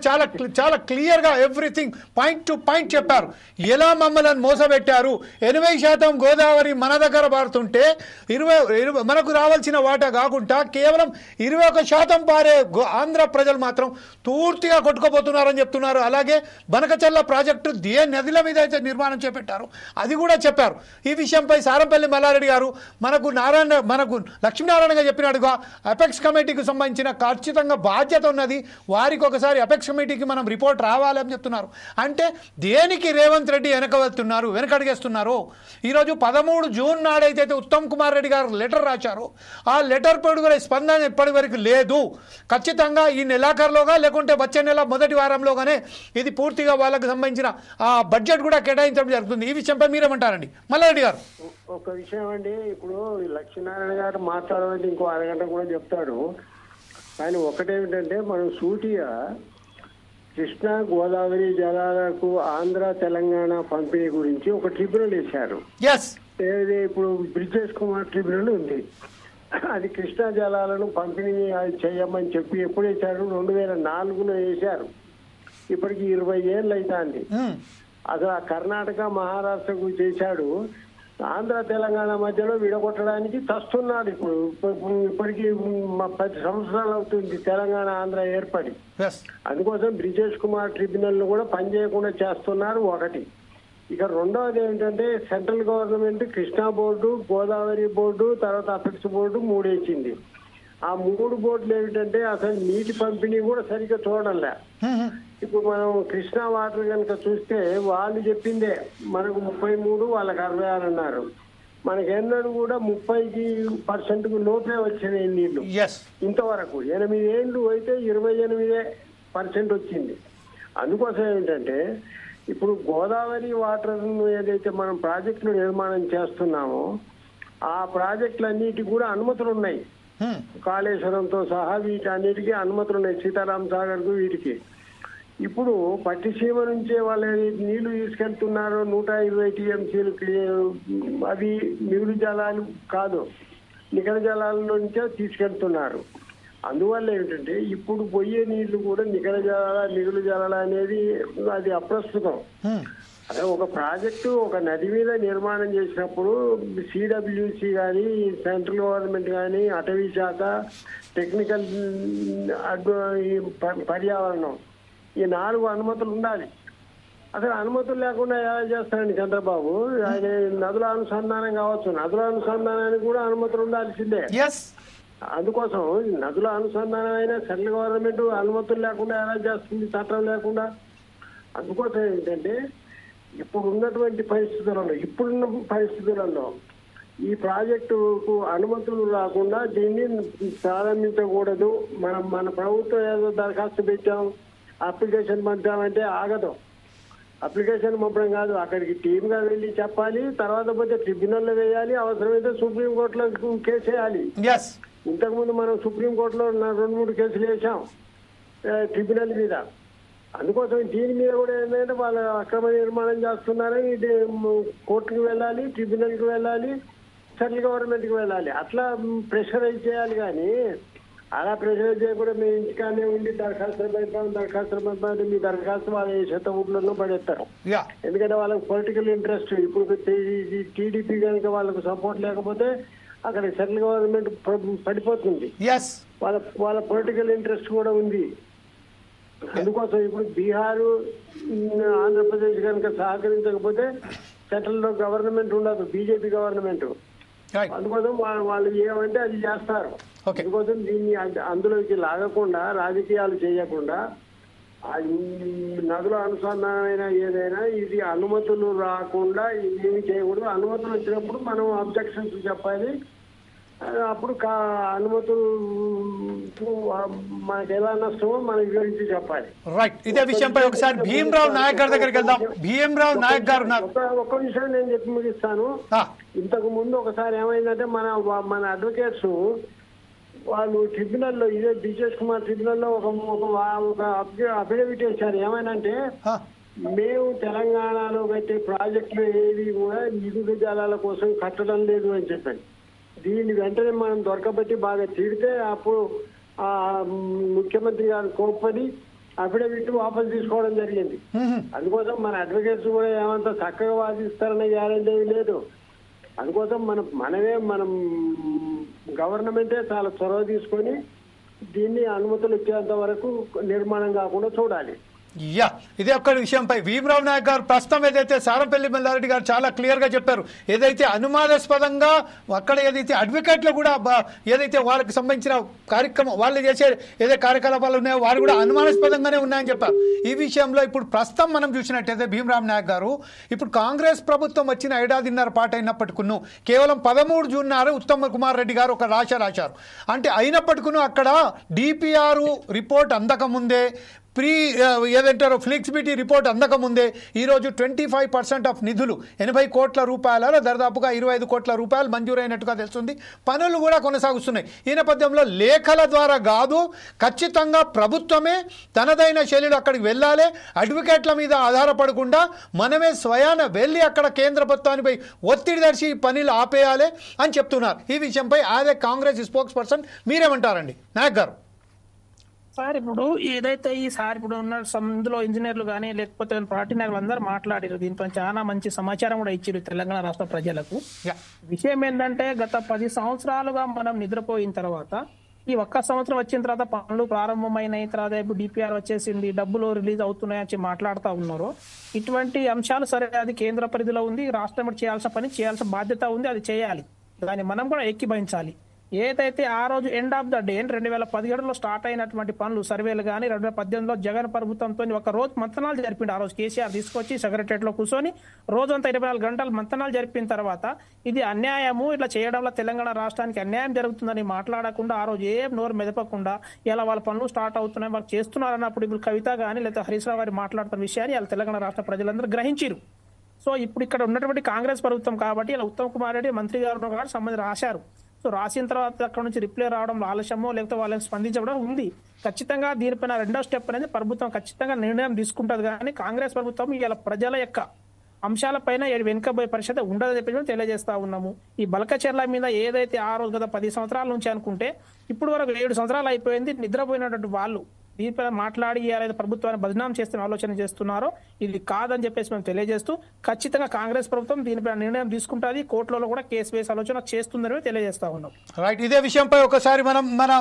చాలా క్లియర్గా ఎవ్రీథింగ్ పాయింట్ టు పాయింట్ చెప్పారు. ఎలా మమ్మల్ని మోసపెట్టారు, 80% గోదావరి మన దగ్గర పారుతుంటే 20 మనకు రావాల్సిన వాటా కాకుండా కేవలం 21% పారే ఆంధ్ర ప్రజలు మాత్రం పూర్తిగా కొట్టుకుపోతున్నారని చెప్తున్నారు. అలాగే బనకచెర్ల ప్రాజెక్టు దేన్ని నదుల మీద అయితే నిర్మాణం చేపట్టారో అది కూడా చెప్పారు. ఈ విషయంపై సారంపల్లి మల్లారెడ్డి గారు మనకు లక్ష్మీనారాయణగా చెప్పినట్టుగా అపెక్స్ కమిటీకి సంబంధించిన ఖచ్చితంగా బాధ్యత ఉన్నది, వారికి ఒకసారి అపెక్స్ కమిటీకి మనం రిపోర్ట్ రావాలని చెప్తున్నారు. అంటే దేనికి రేవంత్ రెడ్డి వెనకడిగేస్తున్నారు? ఈరోజు 13 జూన్ నాడైతే ఉత్తమ్ కుమార్ రెడ్డి గారు లెటర్ రాశారు, ఆ లెటర్ పడి కూడా స్పందన ఇప్పటి వరకు లేదు. ఖచ్చితంగా ఈ నెలాఖరులోగా లేకుంటే వచ్చే నెల మొదటి వారంలోగానే ఇది పూర్తిగా వాళ్ళకు సంబంధించిన ఆ బడ్జెట్ కూడా కేటాయించడం జరుగుతుంది. ఈ విషయంపై మీరేమంటారండి మల్లారెడ్డి గారు? ఒక విషయం అండి, ఇప్పుడు లక్ష్మీనారాయణ గారు మాట్లాడాలంటే ఇంకో అరగంట కూడా చెప్తాడు. కానీ ఒకటేమిటంటే మనం సూటిగా కృష్ణా గోదావరి జలాలకు ఆంధ్ర తెలంగాణ పంపిణీ గురించి ఒక ట్రిబ్యునల్ వేశారు. ఇప్పుడు బ్రిజేష్ కుమార్ ట్రిబ్యునల్ ఉంది. అది కృష్ణా జలాలను పంపిణీ చేయమని చెప్పి ఎప్పుడు వేశారు? 2004లో వేశారు. ఇప్పటికి 20 ఏళ్ళు అవుతుంది. అసలు కర్ణాటక మహారాష్ట్రకు చేశాడు, ఆంధ్ర తెలంగాణ మధ్యలో విడగొట్టడానికి చస్తున్నాడు. ఇప్పటికి 10 సంవత్సరాలు అవుతుంది తెలంగాణ ఆంధ్ర ఏర్పడి. అందుకోసం బ్రిజేష్ కుమార్ ట్రిబ్యునల్ ను కూడా పనిచేయకుండా చేస్తున్నారు ఒకటి. ఇక రెండవది ఏంటంటే central government Krishna board, Godavari board, తర్వాత అపెక్స్ బోర్డు 3 వేసింది. ఆ 3 బోర్డులు ఏమిటంటే అసలు నీటి పంపిణీ కూడా సరిగ్గా చూడంలే. ఇప్పుడు మనం కృష్ణా వాటర్ కనుక చూస్తే వాళ్ళు చెప్పిందే మనకు 33, వాళ్ళకి 66 అన్నారు. మనకి ఎన్నడూ కూడా 30% లోపే వచ్చినాయి నీళ్లు ఇంతవరకు. 8 ఏళ్ళు అయితే 28% వచ్చింది. అందుకోసం ఏంటంటే ఇప్పుడు గోదావరి వాటర్ ఏదైతే మనం ప్రాజెక్టులు నిర్మాణం చేస్తున్నామో ఆ ప్రాజెక్టులన్నిటికీ కూడా అనుమతులు ఉన్నాయి. కాళేశ్వరంతో సహా వీటన్నిటికీ అనుమతులు ఉన్నాయి, సీతారాం సాగర్ కు వీటికి. ఇప్పుడు పట్టిసీమ నుంచే వాళ్ళు నీళ్లు తీసుకెళ్తున్నారు 120 టీఎంసీలకి. అవి మిగులు జలాలు కాదు, నికర జలాల నుంచే తీసుకెళ్తున్నారు. అందువల్ల ఏమిటంటే ఇప్పుడు పోయే నీళ్లు కూడా నికర జలాల మిగులు జలాల అనేది అది అప్రస్తుతం. అదే ఒక ప్రాజెక్టు ఒక నది మీద నిర్మాణం చేసినప్పుడు సిడబ్ల్యూసి కానీ, సెంట్రల్ గవర్నమెంట్ కానీ, అటవీ శాఖ, టెక్నికల్ పర్యావరణం, ఈ 4 అనుమతులు ఉండాలి. అసలు అనుమతులు లేకుండా ఎలా చేస్తారండి చంద్రబాబు? ఆయన నదుల అనుసంధానం కావచ్చు, నదుల అనుసంధానానికి కూడా అనుమతులు ఉండాల్సిందే. అందుకోసం నదుల అనుసంధానం అయినా సెంట్రల్ గవర్నమెంట్ అనుమతులు లేకుండా ఎలా చేస్తుంది, చట్టం లేకుండా? అందుకోసం ఏంటంటే ఇప్పుడున్న పరిస్థితులలో ఈ ప్రాజెక్టుకు అనుమతులు రాకుండా దీన్ని ప్రారంభించకూడదు. మన ప్రభుత్వం ఏదో దరఖాస్తు పెట్టాం, అప్లికేషన్ పంపామంటే ఆగదు. అప్లికేషన్ పంపడం కాదు, అక్కడికి టీమ్గా వెళ్ళి చెప్పాలి, తర్వాత పోతే ట్రిబ్యునల్లో వేయాలి, అవసరమైతే సుప్రీంకోర్టులో కేసు వేయాలి. ఇంతకుముందు మనం సుప్రీంకోర్టులో 2-3 కేసులు వేసాం ట్రిబ్యునల్ మీద. అందుకోసం దీని మీద కూడా ఏంటంటే వాళ్ళు అక్రమ నిర్మాణం చేస్తున్నారని ఇది కోర్టుకు వెళ్ళాలి, ట్రిబ్యునల్కి వెళ్ళాలి, సెంట్రల్ గవర్నమెంట్కి వెళ్ళాలి. అట్లా ప్రెషరైజ్ చేయాలి. కానీ అలా ప్రెషరైజ్ చేయకుండా మేము ఇంటికానే ఉండి దరఖాస్తులు పెడతాం మీ దరఖాస్తు వాళ్ళ శతవుట్లలో పడేస్తారు. ఎందుకంటే వాళ్ళకి పొలిటికల్ ఇంట్రెస్ట్. ఇప్పుడు టీడీపీ కనుక వాళ్ళకు సపోర్ట్ లేకపోతే అక్కడ సెంట్రల్ గవర్నమెంట్ పడిపోతుంది. వాళ్ళ పొలిటికల్ ఇంట్రెస్ట్ కూడా ఉంది. అందుకోసం ఇప్పుడు బీహార్, ఆంధ్రప్రదేశ్ కనుక సహకరించకపోతే సెంట్రల్ లో గవర్నమెంట్ ఉండదు, బీజేపీ గవర్నమెంట్. అందుకోసం వాళ్ళు ఏమంటే అది చేస్తారు. అందుకోసం దీన్ని అందులోకి లాగకుండా, రాజకీయాలు చేయకుండా నదుల అనుసంధానమైన ఏదైనా ఇది అనుమతులు రాకుండా ఏమి చేయకూడదు. అనుమతులు వచ్చినప్పుడు మనం అబ్జెక్షన్స్ చెప్పాలి. అప్పుడు అనుమతులు మనకి ఎలా నష్టమో మనకి గురించి చెప్పాలి. రైట్, ఇదే విషయంపై ఒకసారి భీమరావు నాయక్ గారి దగ్గరికి వెళ్దాం. భీమరావు నాయక్ గారు ఒక్క విషయం నేను చెప్పి ముగిస్తాను. ఇంతకు ముందు ఒకసారి ఏమైందంటే మన అడ్వకేట్స్ వాళ్ళు ట్రిబ్యునల్లో, ఇదే బ్రిజేష్ కుమార్ ట్రిబ్యునల్లో ఒక అఫిడవిట్ వేశారు. ఏమైనంటే మేము తెలంగాణలో కట్టే ప్రాజెక్టులు ఏవి కూడా నిధుల జలాల కోసం కట్టడం లేదు అని చెప్పాను. దీన్ని వెంటనే మనం దొరకబట్టి బాగా తిడితే అప్పుడు ముఖ్యమంత్రి గారు కోప్పడి అఫిడవిట్ వాపసు తీసుకోవడం జరిగింది. అందుకోసం మన అడ్వకేట్స్ కూడా ఏమంతా చక్కగా వాదిస్తారనే గ్యారెంటీ లేదు. అందుకోసం మనం గవర్నమెంటే చాలా చొరవ తీసుకొని దీన్ని అనుమతులు ఇచ్చేంత వరకు నిర్మాణం కాకుండా చూడాలి. యా, ఇదే ఒక్క విషయంపై భీమరావు నాయక్ గారు ప్రస్తుతం ఏదైతే సారంపల్లి మల్లారెడ్డి గారు చాలా క్లియర్ గా చెప్పారు, ఏదైతే అనుమానాస్పదంగా అక్కడ ఏదైతే అడ్వకేట్లు కూడా ఏదైతే వాళ్ళకి సంబంధించిన కార్యక్రమం వాళ్ళు చేసే ఏదైతే కార్యకలాపాలు ఉన్నాయో వారు కూడా అనుమానాస్పదంగానే ఉన్నాయని చెప్పారు. ఈ విషయంలో ఇప్పుడు ప్రస్తుతం మనం చూసినట్టయితే భీమరావు నాయక్ గారు ఇప్పుడు కాంగ్రెస్ ప్రభుత్వం వచ్చిన ఏడాదిన్నర పాటు అయినప్పటికీ కేవలం 13 జూన్ నాడు ఉత్తమ్ కుమార్ రెడ్డి గారు ఒక రాశారు. అంటే అయినప్పటికీ అక్కడ డిపిఆర్ రిపోర్ట్ అందకముందే ఏదంటారో ఫ్లెక్సిబిలిటీ రిపోర్ట్ అందకముందే ఈరోజు 25% ఆఫ్ నిధులు 80 కోట్ల రూపాయలలో దాదాపుగా 25 కోట్ల రూపాయలు మంజూరైనట్టుగా తెలుస్తుంది. పనులు కూడా కొనసాగుతున్నాయి. ఈ నేపథ్యంలో లేఖల ద్వారా కాదు, ఖచ్చితంగా ప్రభుత్వమే తనదైన శైలిలో అక్కడికి వెళ్ళాలి. అడ్వకేట్ల మీద ఆధారపడకుండా మనమే స్వయాన వెళ్ళి అక్కడ కేంద్ర ప్రభుత్వానిపై ఒత్తిడి తెచ్చి పనులు ఆపేయాలి అని చెప్తున్నారు. ఈ విషయంపై అదే కాంగ్రెస్ స్పోక్స్ పర్సన్ మీరేమంటారండి నాయక్ గారు? సార్ ఇప్పుడు ఏదైతే ఈ సార్ ఇప్పుడు ఉన్న ఇందులో ఇంజనీర్లు కానీ లేకపోతే పార్టీ నాయకులు అందరూ మాట్లాడారు, దీనిపై చాలా మంచి సమాచారం కూడా ఇచ్చారు తెలంగాణ రాష్ట్ర ప్రజలకు. విషయం ఏంటంటే గత 10 సంవత్సరాలుగా మనం నిద్రపోయిన తర్వాత ఈ ఒక్క సంవత్సరం వచ్చిన తర్వాత పనులు ప్రారంభమైన తర్వాత ఇప్పుడు డిపిఆర్ వచ్చేసింది, డబ్బులు రిలీజ్ అవుతున్నాయని మాట్లాడుతూ ఉన్నారు. ఇటువంటి అంశాలు సరే అది కేంద్ర పరిధిలో ఉంది, రాష్ట్రం చేయాల్సిన పని చేయాల్సిన బాధ్యత ఉంది, అది చేయాలి, దాన్ని మనం కూడా ఎక్కిభవించాలి. ఏదైతే ఆ రోజు ఎండ్ ఆఫ్ ద డే 2017లో స్టార్ట్ అయినటువంటి పనులు సర్వేలు కానీ 2018లో జగన్ ప్రభుత్వంతో ఒక రోజు మంతనాలు జరిపిండు. ఆ రోజు కేసీఆర్ తీసుకొచ్చి సెక్రటరియట్ లో కూర్చొని రోజంతా 24 గంటలు మంతనాలు జరిపిన తర్వాత ఇది అన్యాయము, ఇట్లా చేయడంలో తెలంగాణ రాష్ట్రానికి అన్యాయం జరుగుతుందని మాట్లాడకుండా ఆ రోజు ఏం నోరు మెదపకుండా ఇలా వాళ్ళ పనులు స్టార్ట్ అవుతున్నాయి వాళ్ళు చేస్తున్నారు అన్నప్పుడు ఇప్పుడు కవిత కానీ లేదా హరీష్ రావు గారు మాట్లాడుతున్న విషయాన్ని ఇలా తెలంగాణ రాష్ట్ర ప్రజలందరూ గ్రహించారు. సో ఇప్పుడు ఇక్కడ ఉన్నటువంటి కాంగ్రెస్ ప్రభుత్వం కాబట్టి ఇలా ఉత్తమ్ కుమార్ రెడ్డి మంత్రి గారు కూడా సంబంధించి రాశారు. సో రాసిన తర్వాత అక్కడ నుంచి రిప్లై రావడం ఆలస్యమో లేకపోతే వాళ్ళని స్పందించడం ఉంది. ఖచ్చితంగా దీనిపైన రెండో స్టెప్ అనేది ప్రభుత్వం ఖచ్చితంగా నిర్ణయం తీసుకుంటుంది. కానీ కాంగ్రెస్ ప్రభుత్వం ఇలా ప్రజల యొక్క అంశాలపైన వెనుకబోయే పరిస్థితి ఉండదని చెప్పి తెలియజేస్తా ఉన్నాము. ఈ బల్కచెర్ల మీద ఏదైతే ఆ రోజు గత 10 సంవత్సరాల నుంచి అనుకుంటే ఇప్పుడు వరకు 7 సంవత్సరాలు అయిపోయింది. నిద్రపోయినటువంటి వాళ్ళు దీనిపైన మాట్లాడి ఏదైతే ప్రభుత్వాన్ని బదనాం చేస్తే ఆలోచన చేస్తున్నారో ఇది కాదని చెప్పేసి మేము తెలియజేస్తూ ఖచ్చితంగా కాంగ్రెస్ ప్రభుత్వం దీనిపై నిర్ణయం తీసుకుంటుంది, కోర్టులలో కూడా కేసు వేసే ఆలోచన చేస్తుందని తెలియజేస్తా ఉన్నాం. రైట్, ఇదే విషయంపై ఒకసారి మన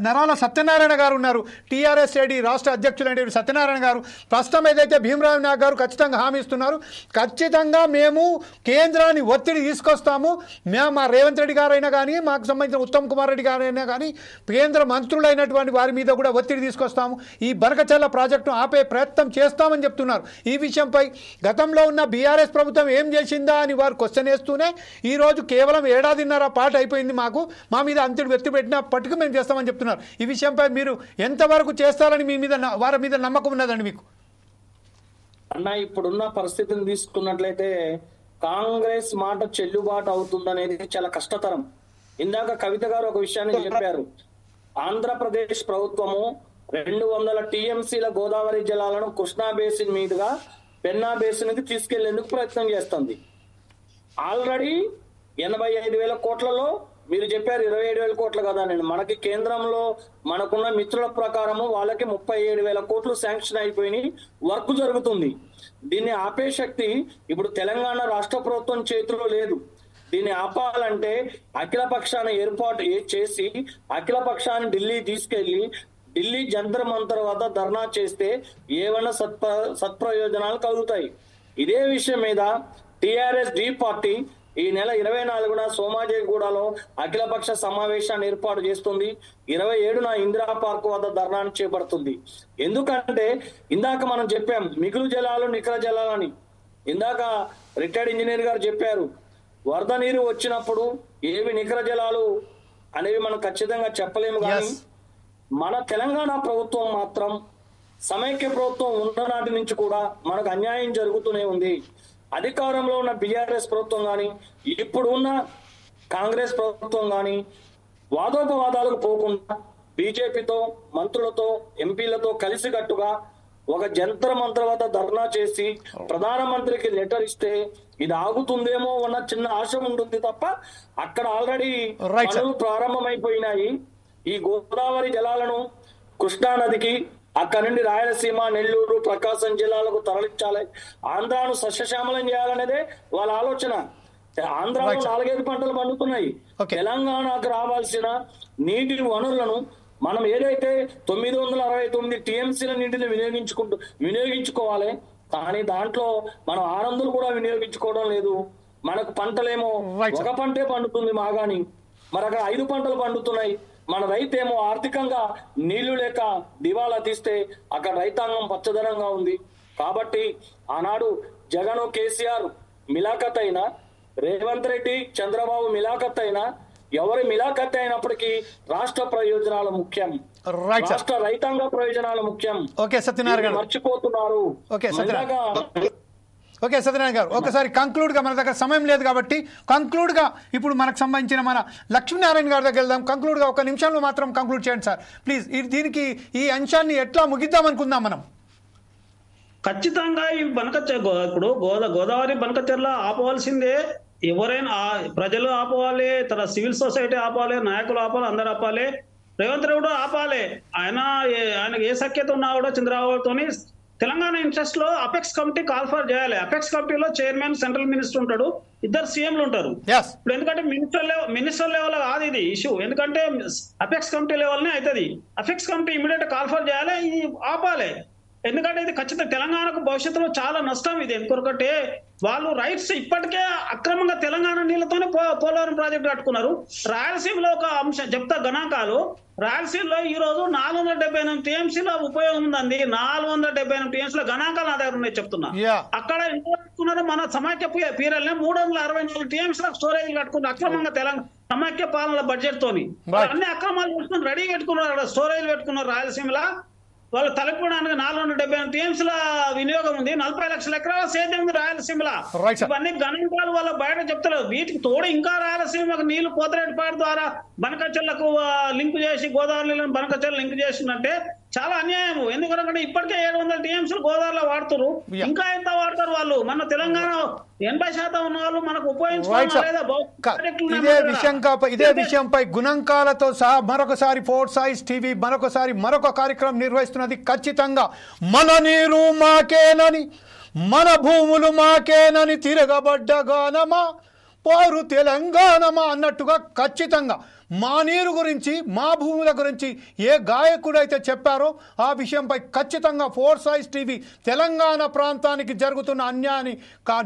నరాల సత్యనారాయణ గారు ఉన్నారు, టీఆర్ఎస్ ఏడీ రాష్ట్ర అధ్యక్షులు సత్యనారాయణ గారు. ప్రస్తుతం ఏదైతే భీమరావు నాయక్ గారు ఖచ్చితంగా హామీ ఇస్తున్నారు, ఖచ్చితంగా మేము కేంద్రాన్ని ఒత్తిడి తీసుకొస్తాము, మేము మా రేవంత్ రెడ్డి గారైనా కానీ మాకు సంబంధించిన ఉత్తమ్ కుమార్ రెడ్డి గారైనా కానీ కేంద్ర మంత్రులైనటువంటి వారి మీద కూడా ఒత్తిడి తీసుకొస్తాము, ఈ బనకచెర్ల ప్రాజెక్టును ఆపే ప్రయత్నం చేస్తామని చెప్తున్నారు. ఈ విషయంపై గతంలో ఉన్న బీఆర్ఎస్ ప్రభుత్వం ఏం చేసిందా అని వారు క్వశ్చన్ వేస్తూనే ఈరోజు కేవలం 1.5 ఏడాది పాటు అయిపోయింది, మాకు మా మీద అంతుడు వెత్తి పెట్టినప్పటికీ మేము చేస్తామని చెప్తున్నారు. ఈ విషయంపై మీరు ఎంతవరకు చేస్తారని మీ మీద వారి మీద నమ్మకం ఉన్నదండి మీకు? అన్న ఇప్పుడున్న పరిస్థితిని తీసుకున్నట్లయితే కాంగ్రెస్ మాట చెల్లుబాటు అవుతుందనేది చాలా కష్టతరం. ఇందాక కవిత గారు ఒక విషయాన్ని చెప్పారు, ఆంధ్రప్రదేశ్ ప్రభుత్వము 200 టీఎంసీల గోదావరి జలాలను కృష్ణా బేసిన్ మీదుగా పెన్నా బేసిన్కి తీసుకెళ్లేందుకు ప్రయత్నం చేస్తుంది. ఆల్రెడీ 85,000 కోట్లలో మీరు చెప్పారు 27,000 కోట్లు కదా. నేను మనకి కేంద్రంలో మనకున్న మిత్రుల ప్రకారము వాళ్ళకి 37,000 కోట్లు శాంక్షన్ అయిపోయి వర్క్ జరుగుతుంది. దీన్ని ఆపే శక్తి ఇప్పుడు తెలంగాణ రాష్ట్ర ప్రభుత్వం చేతిలో లేదు. దీన్ని ఆపాలంటే అఖిల పక్షాన్ని ఏర్పాటు చేసి అఖిల పక్షాన్ని ఢిల్లీ తీసుకెళ్లి ఢిల్లీ జంతర్ మంతర్ వద్ద ధర్నా చేస్తే ఏమైనా సత్ప్రయోజనాలు కలుగుతాయి. ఇదే విషయం మీద టీఆర్ఎస్ డి పార్టీ ఈ నెల 24న సోమాజిగూడలో అఖిలపక్ష సమావేశాన్ని ఏర్పాటు చేస్తుంది. 27న ఇందిరా పార్క్ వద్ద ధర్నాను చేపడుతుంది. ఎందుకంటే ఇందాక మనం చెప్పాం మిగులు జలాలు నికర జలాలని. ఇందాక రిటైర్డ్ ఇంజనీర్ గారు చెప్పారు, వరద నీరు వచ్చినప్పుడు ఏవి నికర జలాలు అనేవి మనం ఖచ్చితంగా చెప్పలేము. కానీ మన తెలంగాణ ప్రభుత్వం మాత్రం సమైక్య ప్రభుత్వం ఉన్ననాటి నుంచి కూడా మనకు అన్యాయం జరుగుతూనే ఉంది. అధికారంలో ఉన్న బీఆర్ఎస్ ప్రభుత్వం కానీ ఇప్పుడు ఉన్న కాంగ్రెస్ ప్రభుత్వం కానీ వాదోపవాదాలకు పోకుండా బీజేపీతో మంత్రులతో ఎంపీలతో కలిసికట్టుగా ఒక జంతర్ మంతర్ వద్ద ధర్నా చేసి ప్రధానమంత్రికి లెటర్ ఇస్తే ఇది ఆగుతుందేమో అన్న చిన్న ఆశ ఉంటుంది తప్ప అక్కడ ఆల్రెడీ పనులు ప్రారంభమైపోయినాయి. ఈ గోదావరి జలాలను కృష్ణా నదికి అక్కడ నుండి రాయలసీమ, నెల్లూరు, ప్రకాశం జిల్లాలకు తరలించాలి, ఆంధ్రాను సస్యశ్యామలం చేయాలనేదే వాళ్ళ ఆలోచన. ఆంధ్రాలో 4-5 పంటలు పండుతున్నాయి. తెలంగాణకు రావాల్సిన నీటి వనరులను మనం ఏదైతే 969 టీఎంసీల నీటిని వినియోగించుకోవాలి, కానీ దాంట్లో మనం 600 కూడా వినియోగించుకోవడం లేదు. మనకు పంటలేమో ఒక పంటే పండుతుంది మాగాని, మరి అక్కడ 5 పంటలు పండుతున్నాయి. మన రైతేమో ఆర్థికంగా నీళ్లు లేక దివాలా తీస్తే అక్కడ రైతాంగం పచ్చదనంగా ఉంది. కాబట్టి ఆనాడు జగన్ కేసీఆర్ మిలాఖత్ అయినా, రేవంత్ రెడ్డి చంద్రబాబు మిలాఖత్ అయినా, ఎవరి మిలాఖత్ అయినప్పటికీ రాష్ట్ర ప్రయోజనాలు ముఖ్యం, రాష్ట్ర రైతాంగ ప్రయోజనాలు ముఖ్యం. మర్చిపోతున్నారు. ఓకే సత్యనారాయణ గారు, ఒకసారి కంక్లూడ్గా, మన దగ్గర సమయం లేదు కాబట్టి కంక్లూడ్గా ఇప్పుడు మనకు సంబంధించిన మన లక్ష్మీనారాయణ గారి దగ్గర వెళ్దాం. కంక్లూడ్గా 1 నిమిషంలో మాత్రం కంక్లూడ్ చేయండి సార్ ప్లీజ్. దీనికి ఈ అంశాన్ని ఎట్లా ముగిద్దాం అనుకుందాం మనం? ఖచ్చితంగా ఈ ఇప్పుడు గోదావరి బనకచెర్ల ఆపవలసిందే. ఎవరైనా ప్రజలు ఆపవాలి, సివిల్ సొసైటీ ఆపాలి, నాయకులు ఆపాలి, అందరు ఆపాలి. రేవంత్ రెడ్డి కూడా ఆపాలి. ఆయనకు ఏ సఖ్యత ఉన్నా కూడా చంద్రబాబుతో తెలంగాణ ఇంట్రెస్ట్ లో అపెక్స్ కమిటీ కాల్ఫర్ చేయాలి. అపెక్స్ కమిటీలో చైర్మన్ సెంట్రల్ మినిస్టర్ ఉంటాడు, 2 సీఎంలు ఉంటారు. ఇప్పుడు ఎందుకంటే మినిస్టర్ లెవెల్ కాదు ఇది ఇష్యూ, ఎందుకంటే అపెక్స్ కమిటీ లెవెల్నే అవుతుంది. అపెక్స్ కమిటీ ఇమీడియట్ కాల్ఫర్ చేయాలి, ఇది ఆపాలి. ఎందుకంటే ఇది ఖచ్చితంగా తెలంగాణకు భవిష్యత్తులో చాలా నష్టం. ఇది ఎందుకంటే వాళ్ళు రైట్స్ ఇప్పటికే అక్రమంగా తెలంగాణ నీళ్లతోనే పోలవరం ప్రాజెక్టు కట్టుకున్నారు. రాయలసీమలో ఒక అంశం చెప్తా, గణాంకాలు. రాయలసీమలో ఈ రోజు 478 టీఎంసీల ఉపయోగం ఉందండి. 478 టీఎంసీల గణాంకాలు నా దగ్గర ఉన్నాయి చెప్తున్నా. అక్కడ ఎంత కట్టుకున్నారో మన సమాఖ్య పీరల్ని 364 టీఎంసీల స్టోరేజ్ కట్టుకున్నారు అక్రమంగా తెలంగాణ సమాఖ్య పాలన బడ్జెట్ తోని. అన్ని అక్రమాలు పెట్టుకుని రెడీ పెట్టుకున్నారు, అక్కడ స్టోరేజ్ పెట్టుకున్నారు. రాయలసీమలో వాళ్ళు తలపడానికి 478 టీఎంసీల వినియోగం ఉంది. 40 లక్షల ఎకరాల సేద్యం ఉంది రాయలసీమలో. ఇవన్నీ గణాంకాలు వాళ్ళు బయట చెప్తారు. వీటికి తోడు ఇంకా రాయలసీమకు నీళ్లు పోతరేటిపాడు ద్వారా బనకచెర్లకు లింక్ చేసి, గోదావరి బనకచెర్ల లింక్ చేసిందంటే చాలా అన్యాయం. ఎందుకంటే ఇప్పటికే 700 టీఎంసీలు గోదావరిలో వాడుతారు, ఇంకా ఎంత వాడతారు వాళ్ళు? మన తెలంగాణ 80% ఉన్న వాళ్ళు మనకు ఉపయోగించుకోవాలి. ఇదే విషయంపై గుణాంకాలతో సహా మరొకసారి 4 Sides టీవీ మరొక కార్యక్రమం నిర్వహిస్తున్నది. ఖచ్చితంగా మన నీరు మాకేనని, మన భూములు మాకేనని తిరగబడ్డ గానమా పోరు తెలంగాణమా అన్నట్టుగా ఖచ్చితంగా మా నీరు గురించి, మా భూముల గురించి ఏ గాయకుడైతే చెప్పారో ఆ విషయంపై ఖచ్చితంగా 4 Sides టీవీ తెలంగాణ ప్రాంతానికి జరుగుతున్న అన్యాయాన్ని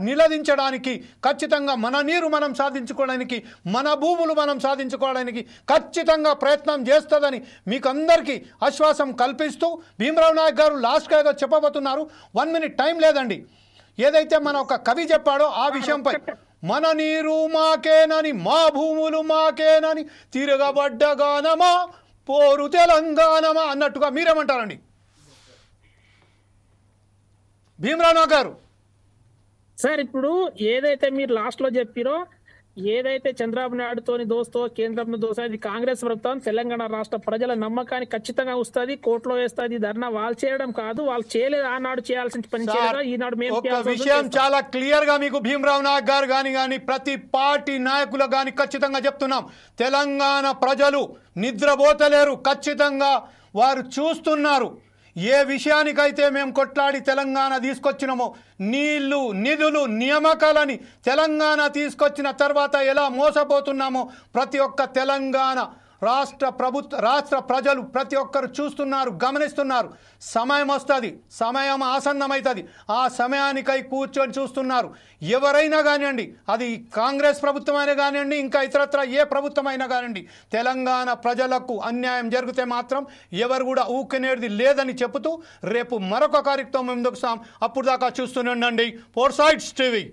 నిలదించడానికి, ఖచ్చితంగా మన నీరు మనం సాధించుకోవడానికి, మన భూములు మనం సాధించుకోవడానికి ఖచ్చితంగా ప్రయత్నం చేస్తుందని మీకు అందరికీ ఆశ్వాసం కల్పిస్తూ భీమరావు నాయక్ గారు లాస్ట్గా ఏదో చెప్పబోతున్నారు. 1 minute టైం లేదండి. ఏదైతే మన ఒక కవి చెప్పాడో ఆ విషయంపై, మన నీరు మాకేనని, మా భూములు మాకేనని తిరగబడ్డ గానమా పోరు తెలంగాణమా అన్నట్టుగా మీరేమంటారండి భీమరావు గారు? సార్ ఇప్పుడు ఏదైతే మీరు లాస్ట్ లో చెప్పిరో, ఏదైతే చంద్రబాబు నాయుడుతోని దోస్తో కేంద్రంలో దోస్తో, అది కాంగ్రెస్ ప్రభుత్వం తెలంగాణ రాష్ట్ర ప్రజల నమ్మకాన్ని ఖచ్చితంగా వస్తుంది, కోర్టులో వేస్తుంది. ధర్నా వాళ్ళు చేయడం కాదు, వాళ్ళు చేయలేదు, ఆనాడు చేయాల్సిన పని చేయలేదు, ఈనాడు మేము విషయం చాలా క్లియర్ గా మీకు భీమరావు నాయక్ గారు కానీ ప్రతి పార్టీ నాయకులు కానీ ఖచ్చితంగా చెప్తున్నాం. తెలంగాణ ప్రజలు నిద్రపోతలేరు, ఖచ్చితంగా వారు చూస్తున్నారు. ఏ విషయానికైతే మేము కొట్లాడి తెలంగాణ తీసుకొచ్చినామో, నీళ్లు, నిధులు, నియామకాలని తెలంగాణ తీసుకొచ్చిన తర్వాత ఎలా మోసపోతున్నామో ప్రతి ఒక్క తెలంగాణ రాష్ట్ర ప్రజలు ప్రతి ఒక్కరు చూస్తున్నారు, గమనిస్తున్నారు. సమయం వస్తుంది, సమయం ఆసన్నమవుతుంది, ఆ సమయానికై కూర్చొని చూస్తున్నారు. ఎవరైనా కానివ్వండి, అది కాంగ్రెస్ ప్రభుత్వమైనా కానివ్వండి, ఇంకా ఇతరత్ర ఏ ప్రభుత్వమైనా కానివ్వండి, తెలంగాణ ప్రజలకు అన్యాయం జరిగితే మాత్రం ఎవరు కూడా ఊకనేది లేదని చెబుతూ రేపు మరొక కార్యక్రమం ముందుకు వస్తాం. అప్పుడు దాకా చూస్తూనే ఉండండి 4 Sides టీవీ.